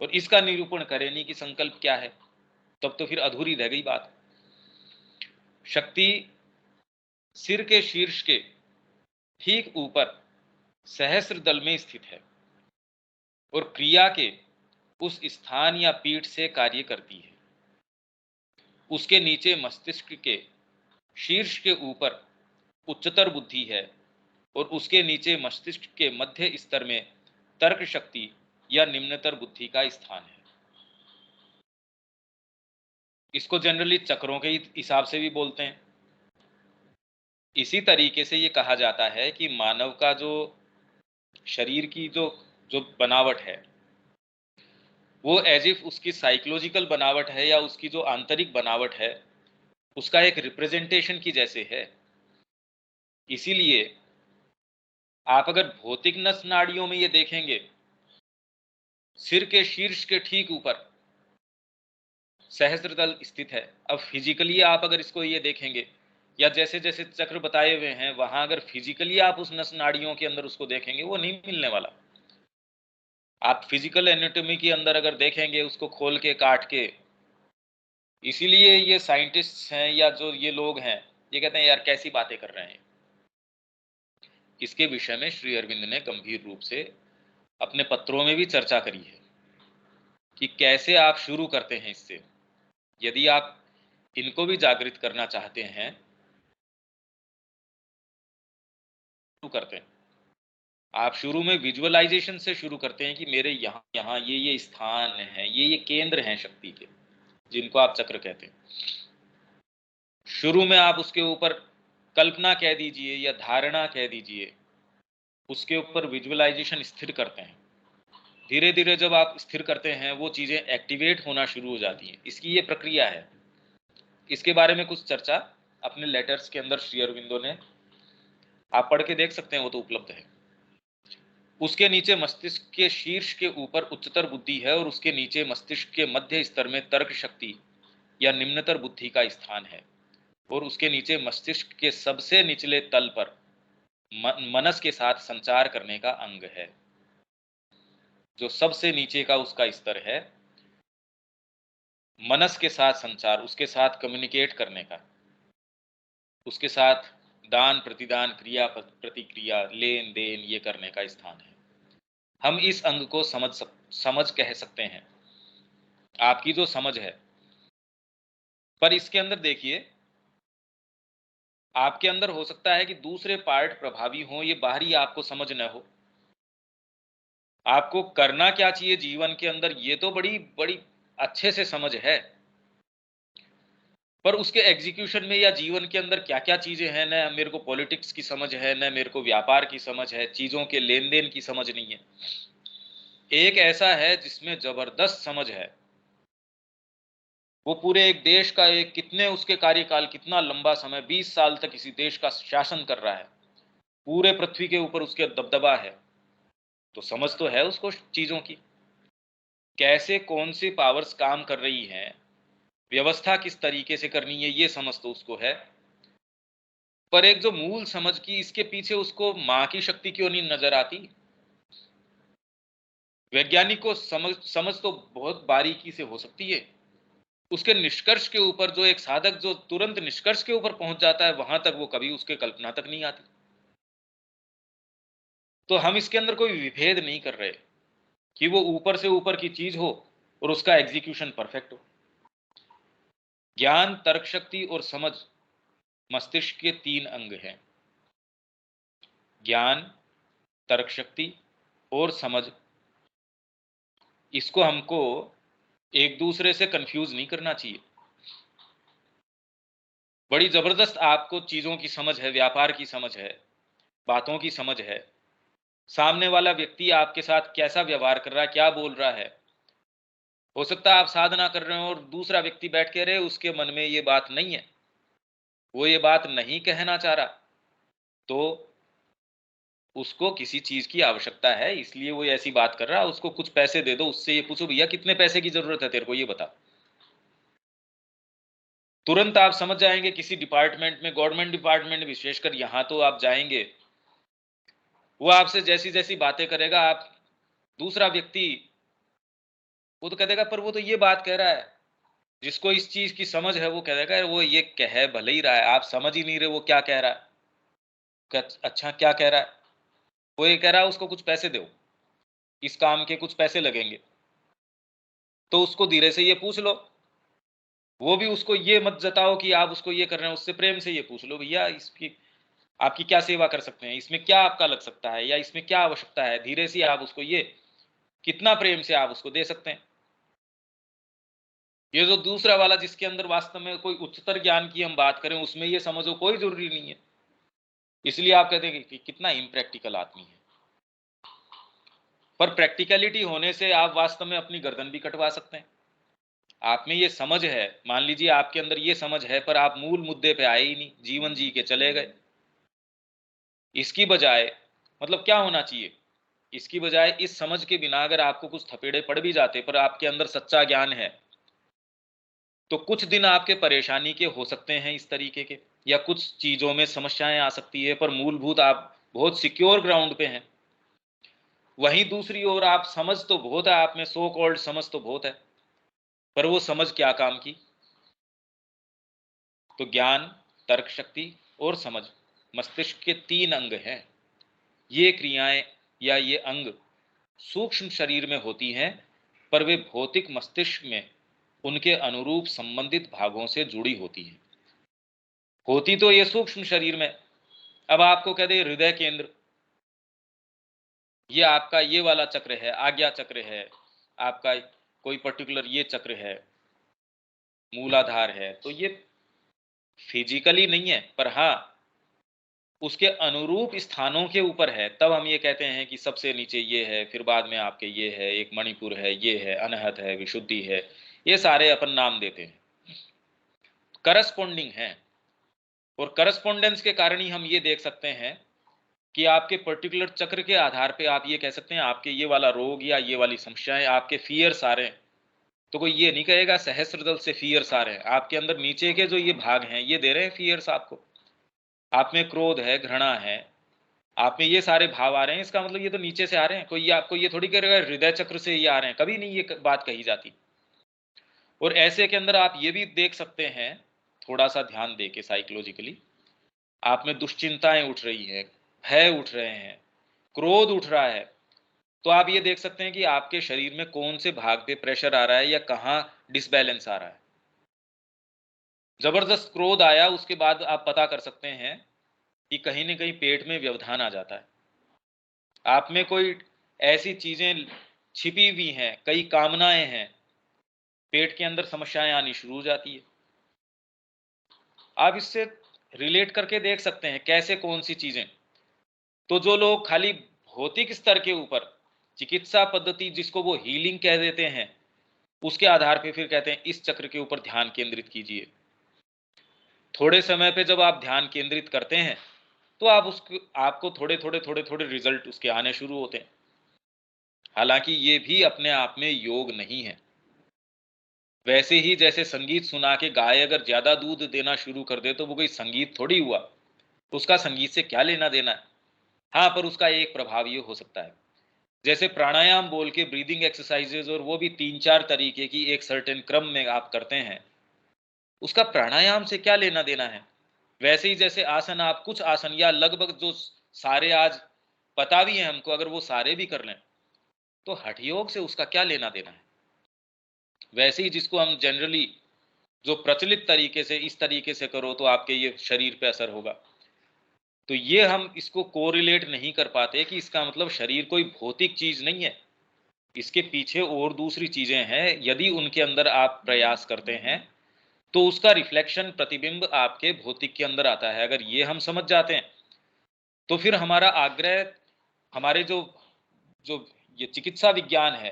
और इसका निरूपण करें नहीं कि संकल्प क्या है, तब तो फिर अधूरी रह गई बात। शक्ति सिर के शीर्ष के ठीक ऊपर सहस्र दल में स्थित है और क्रिया के उस स्थान या पीठ से कार्य करती है। उसके नीचे मस्तिष्क के शीर्ष के ऊपर उच्चतर बुद्धि है और उसके नीचे मस्तिष्क के मध्य स्तर में तर्क शक्ति या निम्नतर बुद्धि का स्थान है। इसको जनरली चक्रों के हिसाब से भी बोलते हैं। इसी तरीके से ये कहा जाता है कि मानव का जो शरीर की जो जो बनावट है, वो एज इफ उसकी साइकोलॉजिकल बनावट है या उसकी जो आंतरिक बनावट है उसका एक रिप्रेजेंटेशन की जैसे है। इसीलिए आप अगर भौतिक नस नाड़ियों में ये देखेंगे, सिर के शीर्ष के ठीक ऊपर सहस्त्रदल स्थित है। अब फिजिकली आप अगर इसको ये देखेंगे, या जैसे जैसे चक्र बताए हुए हैं वहां अगर फिजिकली आप उस नस नाड़ियों के अंदर उसको देखेंगे, वो नहीं मिलने वाला। आप फिजिकल एनाटॉमी के अंदर अगर देखेंगे उसको खोल के काट के, इसीलिए ये साइंटिस्ट हैं या जो ये लोग हैं ये कहते हैं यार कैसी बातें कर रहे हैं। इसके विषय में श्री अरविंद ने गंभीर रूप से अपने पत्रों में भी चर्चा करी है कि कैसे आप शुरू करते हैं इससे। यदि आप इनको भी जागृत करना चाहते हैं, शुरू करते हैं। आप शुरू में विजुअलाइजेशन से शुरू करते हैं कि मेरे यहाँ यहाँ ये स्थान हैं, ये केंद्र हैं शक्ति के, जिनको आप चक्र कहते हैं। शुरू में आप उसके ऊपर कल्पना कह दीजिए या धारणा कह दीजिए, उसके ऊपर विजुअलाइजेशन स्थिर करते हैं। धीरे धीरे जब आप स्थिर करते हैं, वो चीजें एक्टिवेट होना शुरू हो जाती हैं। इसकी ये प्रक्रिया है। इसके बारे में कुछ चर्चा अपने लेटर्स के अंदर श्री अरविंदो ने, आप पढ़ के देख सकते हैं, वो तो उपलब्ध है। उसके नीचे मस्तिष्क के शीर्ष के ऊपर उच्चतर बुद्धि है और उसके नीचे मस्तिष्क के मध्य स्तर में तर्क शक्ति या निम्नतर बुद्धि का स्थान है, और उसके नीचे मस्तिष्क के सबसे निचले तल पर मनस के साथ संचार करने का अंग है। जो सबसे नीचे का उसका स्तर है, मनस के साथ संचार, उसके साथ कम्युनिकेट करने का, उसके साथ दान प्रतिदान, क्रिया प्रतिक्रिया, लेन देन, ये करने का स्थान है। हम इस अंग को समझ कह सकते हैं, आपकी जो समझ है। पर इसके अंदर देखिए, आपके अंदर हो सकता है कि दूसरे पार्ट प्रभावी हो, ये बाहरी आपको समझ न हो। आपको करना क्या चाहिए जीवन के अंदर, ये तो बड़ी बड़ी अच्छे से समझ है, पर उसके एग्जीक्यूशन में या जीवन के अंदर क्या क्या चीजें हैं, न मेरे को पॉलिटिक्स की समझ है, न मेरे को व्यापार की समझ है, चीजों के लेन देन की समझ नहीं है। एक ऐसा है जिसमें जबरदस्त समझ है, वो पूरे एक देश का, एक कितने उसके कार्यकाल, कितना लंबा समय, 20 साल तक किसी देश का शासन कर रहा है, पूरे पृथ्वी के ऊपर उसके दबदबा है। तो समझ तो है उसको चीजों की, कैसे कौन सी पावर्स काम कर रही हैं, व्यवस्था किस तरीके से करनी है, ये समझ तो उसको है। पर एक जो मूल समझ की, इसके पीछे उसको मां की शक्ति क्यों नहीं नजर आती? वैज्ञानिक को समझ तो बहुत बारीकी से हो सकती है, उसके निष्कर्ष के ऊपर जो एक साधक जो तुरंत निष्कर्ष के ऊपर पहुंच जाता है, वहां तक वो कभी उसके कल्पना तक नहीं आती। तो हम इसके अंदर कोई विभेद नहीं कर रहे कि वो ऊपर से ऊपर की चीज हो और उसका एग्जीक्यूशन परफेक्ट हो। ज्ञान, तर्क शक्ति और समझ मस्तिष्क के 3 अंग हैं। ज्ञान, तर्क शक्ति और समझ, इसको हमको एक दूसरे से कंफ्यूज नहीं करना चाहिए। बड़ी जबरदस्त आपको चीजों की समझ है, व्यापार की समझ है, बातों की समझ है, सामने वाला व्यक्ति आपके साथ कैसा व्यवहार कर रहा है, क्या बोल रहा है। हो सकता है आप साधना कर रहे हो और दूसरा व्यक्ति बैठ के रहे, उसके मन में ये बात नहीं है, वो ये बात नहीं कहना चाह रहा, तो उसको किसी चीज की आवश्यकता है, इसलिए वो ऐसी बात कर रहा है। उसको कुछ पैसे दे दो, उससे ये पूछो, भैया कितने पैसे की जरूरत है तेरे को, ये बता। तुरंत आप समझ जाएंगे किसी डिपार्टमेंट में, गवर्नमेंट डिपार्टमेंट विशेषकर, यहां तो आप जाएंगे, वो आपसे जैसी जैसी बातें करेगा, आप दूसरा व्यक्ति वो तो कह देगा, पर वो तो ये बात कह रहा है। जिसको इस चीज की समझ है वो कह देगा, वो ये कह भले ही रहा है, आप समझ ही नहीं रहे वो क्या कह रहा है। अच्छा क्या कह रहा है? वो ये कह रहा है उसको कुछ पैसे दो, इस काम के कुछ पैसे लगेंगे। तो उसको धीरे से ये पूछ लो, वो भी उसको ये मत जताओ कि आप उसको ये कर रहे हैं, उससे प्रेम से ये पूछ लो, भैया इसकी आपकी क्या सेवा कर सकते हैं, इसमें क्या आपका लग सकता है, या इसमें क्या आवश्यकता है। धीरे से आप उसको ये, कितना प्रेम से आप उसको दे सकते हैं। ये जो दूसरा वाला जिसके अंदर वास्तव में कोई उच्चतर ज्ञान की हम बात करें, उसमें ये समझो कोई जरूरी नहीं है, इसलिए आप कहते हैं कि कितना इम्प्रैक्टिकल आदमी है। पर प्रैक्टिकलिटी होने से आप वास्तव में अपनी गर्दन भी कटवा सकते हैं। आप में ये समझ है, मान लीजिए आपके अंदर ये समझ है, पर आप मूल मुद्दे पे आए ही नहीं, जीवन जी के चले गए। इसकी बजाय, मतलब क्या होना चाहिए, इसकी बजाय इस समझ के बिना अगर आपको कुछ थपेड़े पड़ भी जाते, पर आपके अंदर सच्चा ज्ञान है, तो कुछ दिन आपके परेशानी के हो सकते हैं इस तरीके के, या कुछ चीजों में समस्याएं आ सकती है, पर मूलभूत आप बहुत सिक्योर ग्राउंड पे हैं। वहीं दूसरी ओर आप समझ तो बहुत है, आप में सो कॉल्ड समझ तो बहुत है, पर वो समझ क्या काम की। तो ज्ञान, तर्क शक्ति और समझ मस्तिष्क के 3 अंग हैं। ये क्रियाएं या ये अंग सूक्ष्म शरीर में होती हैं, पर वे भौतिक मस्तिष्क में उनके अनुरूप संबंधित भागों से जुड़ी होती है। होती तो ये सूक्ष्म शरीर में। अब आपको कह दे हृदय केंद्र, ये आपका ये वाला चक्र है, आज्ञा चक्र है, आपका कोई पर्टिकुलर ये चक्र है, मूलाधार है, तो ये फिजिकली नहीं है, पर हाँ उसके अनुरूप स्थानों के ऊपर है। तब हम ये कहते हैं कि सबसे नीचे ये है, फिर बाद में आपके ये है, एक मणिपुर है, ये है, अनहत है, विशुद्धि है, ये सारे अपन नाम देते हैं, करस्पॉन्डिंग है। और करस्पॉन्डेंस के कारण ही हम ये देख सकते हैं कि आपके पर्टिकुलर चक्र के आधार पे आप ये कह सकते हैं आपके ये वाला रोग या ये वाली समस्याएं, आपके फियर्स आ रहे हैं। तो कोई ये नहीं कहेगा सहस्त्रदल से फियर्स आ रहे हैं, आपके अंदर नीचे के जो ये भाग हैं ये दे रहे हैं फियर्स आपको। आप में क्रोध है, घृणा है, आप में ये सारे भाव आ रहे हैं, इसका मतलब ये तो नीचे से आ रहे हैं। कोई ये आपको ये थोड़ी कहेगा हृदय चक्र से ये आ रहे हैं, कभी नहीं ये बात कही जाती। और ऐसे के अंदर आप ये भी देख सकते हैं, थोड़ा सा ध्यान दे के साइकोलॉजिकली, आप में दुश्चिंताएं उठ रही हैं, भय उठ रहे हैं, क्रोध उठ रहा है, तो आप ये देख सकते हैं कि आपके शरीर में कौन से भाग पे प्रेशर आ रहा है या कहाँ डिसबैलेंस आ रहा है। जबरदस्त क्रोध आया उसके बाद आप पता कर सकते हैं कि कहीं ना कहीं पेट में व्यवधान आ जाता है। आप में कोई ऐसी चीजें छिपी हुई हैं, कई कामनाएं हैं, पेट के अंदर समस्याएं आनी शुरू हो जाती है। आप इससे रिलेट करके देख सकते हैं कैसे कौन सी चीजें। तो जो लोग खाली भौतिक स्तर के ऊपर चिकित्सा पद्धति जिसको वो हीलिंग कह देते हैं, उसके आधार पे फिर कहते हैं इस चक्र के ऊपर ध्यान केंद्रित कीजिए। थोड़े समय पे जब आप ध्यान केंद्रित करते हैं तो आप उसको आपको थोड़े थोड़े थोड़े थोड़े रिजल्ट उसके आने शुरू होते हैं। हालांकि ये भी अपने आप में योग नहीं है। वैसे ही जैसे संगीत सुना के गाय अगर ज्यादा दूध देना शुरू कर दे तो वो कोई संगीत थोड़ी हुआ, उसका संगीत से क्या लेना देना है। हाँ, पर उसका एक प्रभाव ये हो सकता है, जैसे प्राणायाम बोल के ब्रीदिंग एक्सरसाइजेज, और वो भी 3-4 तरीके की एक सर्टेन क्रम में आप करते हैं, उसका प्राणायाम से क्या लेना देना है। वैसे ही जैसे आसन, आप कुछ आसन या लगभग जो सारे आज पता भी हैं हमको, अगर वो सारे भी कर लें तो हठ योग से उसका क्या लेना देना है। वैसे ही जिसको हम जनरली जो प्रचलित तरीके से इस तरीके से करो तो आपके ये शरीर पे असर होगा, तो ये हम इसको कोरिलेट नहीं कर पाते कि इसका मतलब शरीर कोई भौतिक चीज नहीं है, इसके पीछे और दूसरी चीजें हैं। यदि उनके अंदर आप प्रयास करते हैं तो उसका रिफ्लेक्शन, प्रतिबिंब आपके भौतिक के अंदर आता है। अगर ये हम समझ जाते हैं तो फिर हमारा आग्रह, हमारे जो जो ये चिकित्सा विज्ञान है,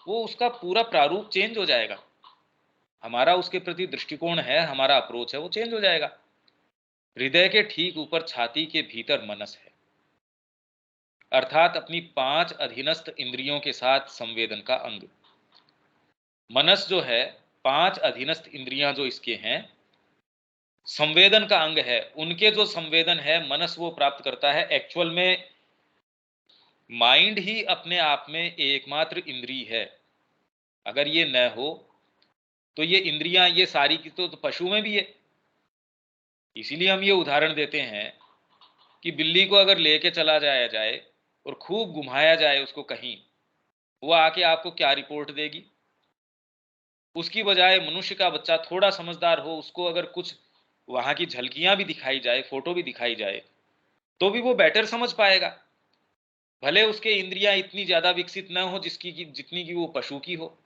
वो उसका पूरा प्रारूप चेंज हो जाएगा। हमारा उसके प्रति दृष्टिकोण है, हमारा अप्रोच है, वो चेंज हो जाएगा। हृदय के ठीक ऊपर छाती के भीतर मनस है, अर्थात अपनी 5 अधीनस्थ इंद्रियों के साथ संवेदन का अंग। मनस जो है, 5 अधीनस्थ इंद्रियां जो इसके हैं, संवेदन का अंग है। उनके जो संवेदन है मनस वो प्राप्त करता है। एक्चुअल में माइंड ही अपने आप में एकमात्र इंद्रिय है। अगर ये न हो तो ये इंद्रियां ये सारी की तो पशु में भी है। इसीलिए हम ये उदाहरण देते हैं कि बिल्ली को अगर लेके चला जाया जाए और खूब घुमाया जाए उसको कहीं, वो आके आपको क्या रिपोर्ट देगी। उसकी बजाय मनुष्य का बच्चा थोड़ा समझदार हो, उसको अगर कुछ वहां की झलकियां भी दिखाई जाए, फोटो भी दिखाई जाए, तो भी वो बेटर समझ पाएगा, भले उसके इंद्रियां इतनी ज्यादा विकसित न हो जिसकी जितनी की वो पशु की हो।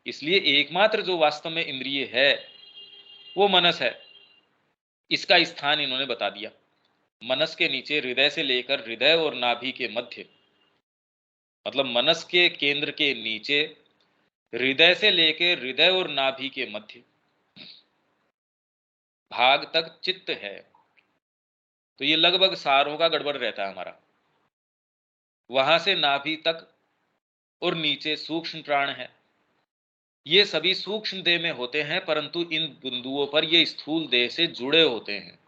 इसलिए एकमात्र जो वास्तव में इंद्रिय है वो मनस है। इसका स्थान इन्होंने बता दिया। मनस के नीचे हृदय से लेकर हृदय और नाभि के मध्य, मतलब मनस के केंद्र के नीचे हृदय से लेकर हृदय और नाभि के मध्य भाग तक चित्त है। तो ये लगभग सारों का गड़बड़ रहता है हमारा। वहां से नाभि तक और नीचे सूक्ष्म प्राण है। ये सभी सूक्ष्म देह में होते हैं, परंतु इन बिंदुओं पर ये स्थूल देह से जुड़े होते हैं।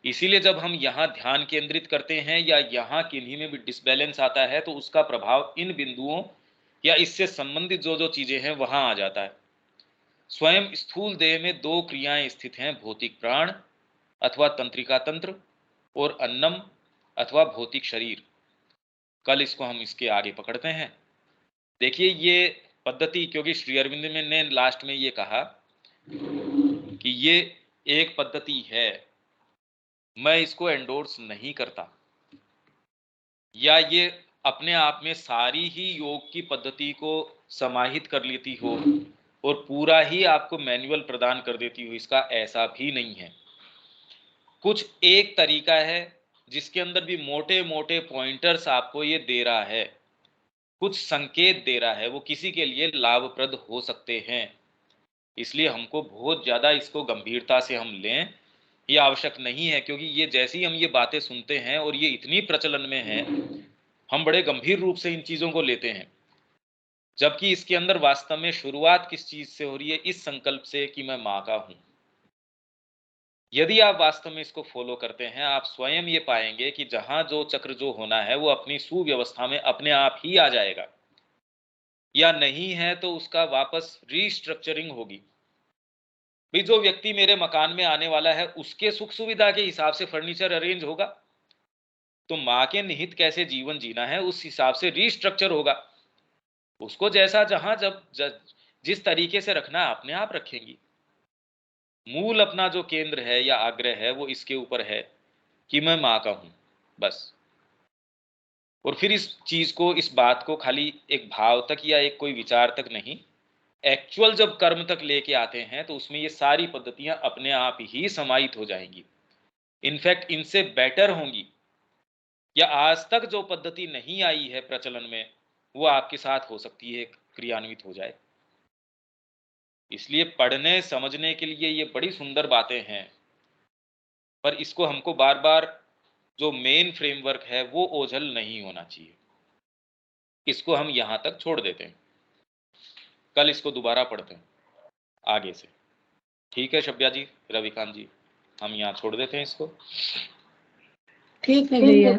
इसीलिए जब हम यहाँ ध्यान केंद्रित करते हैं या यहाँ किन्हीं में भी डिसबैलेंस आता है तो उसका प्रभाव इन बिंदुओं या इससे संबंधित जो जो चीजें हैं वहां आ जाता है। स्वयं स्थूल देह में 2 क्रियाएं स्थित हैं, भौतिक प्राण अथवा तंत्रिका तंत्र और अन्नम अथवा भौतिक शरीर। कल इसको हम इसके आगे पकड़ते हैं। देखिए, ये पद्धति, क्योंकि श्री अरविंद ने लास्ट में ये कहा कि ये एक पद्धति है, मैं इसको एंडोर्स नहीं करता, या ये अपने आप में सारी ही योग की पद्धति को समाहित कर लेती हो और पूरा ही आपको मैनुअल प्रदान कर देती हो, इसका ऐसा भी नहीं है। कुछ एक तरीका है जिसके अंदर भी मोटे मोटे पॉइंटर्स आपको ये दे रहा है, कुछ संकेत दे रहा है, वो किसी के लिए लाभप्रद हो सकते हैं। इसलिए हमको बहुत ज्यादा इसको गंभीरता से हम लें, ये आवश्यक नहीं है, क्योंकि ये जैसे ही हम ये बातें सुनते हैं और ये इतनी प्रचलन में है, हम बड़े गंभीर रूप से इन चीजों को लेते हैं, जबकि इसके अंदर वास्तव में शुरुआत किस चीज से हो रही है? इस संकल्प से कि मैं मां का हूं। यदि आप वास्तव में इसको फॉलो करते हैं, आप स्वयं ये पाएंगे कि जहां जो चक्र जो होना है वो अपनी सुव्यवस्था में अपने आप ही आ जाएगा, या नहीं है तो उसका वापस रीस्ट्रक्चरिंग होगी। भी जो व्यक्ति मेरे मकान में आने वाला है उसके सुख सुविधा के हिसाब से फर्नीचर अरेंज होगा, तो मां के निहित कैसे जीवन जीना है उस हिसाब से रीस्ट्रक्चर होगा। उसको जैसा जहां जिस तरीके से रखना है अपने आप रखेंगी। मूल अपना जो केंद्र है या आग्रह है वो इसके ऊपर है कि मैं मां का हूं, बस। और फिर इस चीज को, इस बात को खाली एक भाव तक या एक कोई विचार तक नहीं, एक्चुअल जब कर्म तक लेके आते हैं तो उसमें ये सारी पद्धतियां अपने आप ही समाहित हो जाएंगी। इनफैक्ट इनसे बेटर होंगी, या आज तक जो पद्धति नहीं आई है प्रचलन में वो आपके साथ हो सकती है, क्रियान्वित हो जाए। इसलिए पढ़ने समझने के लिए ये बड़ी सुंदर बातें हैं, पर इसको हमको बार बार जो मेन फ्रेमवर्क है वो ओझल नहीं होना चाहिए, इसको हम यहां तक छोड़ देते हैं। कल इसको दोबारा पढ़ते हैं आगे से। ठीक है शब्या जी, रविकांत जी, हम यहाँ छोड़ देते हैं इसको। ठीक है भैया।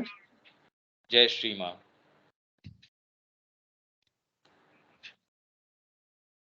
जय श्री मां।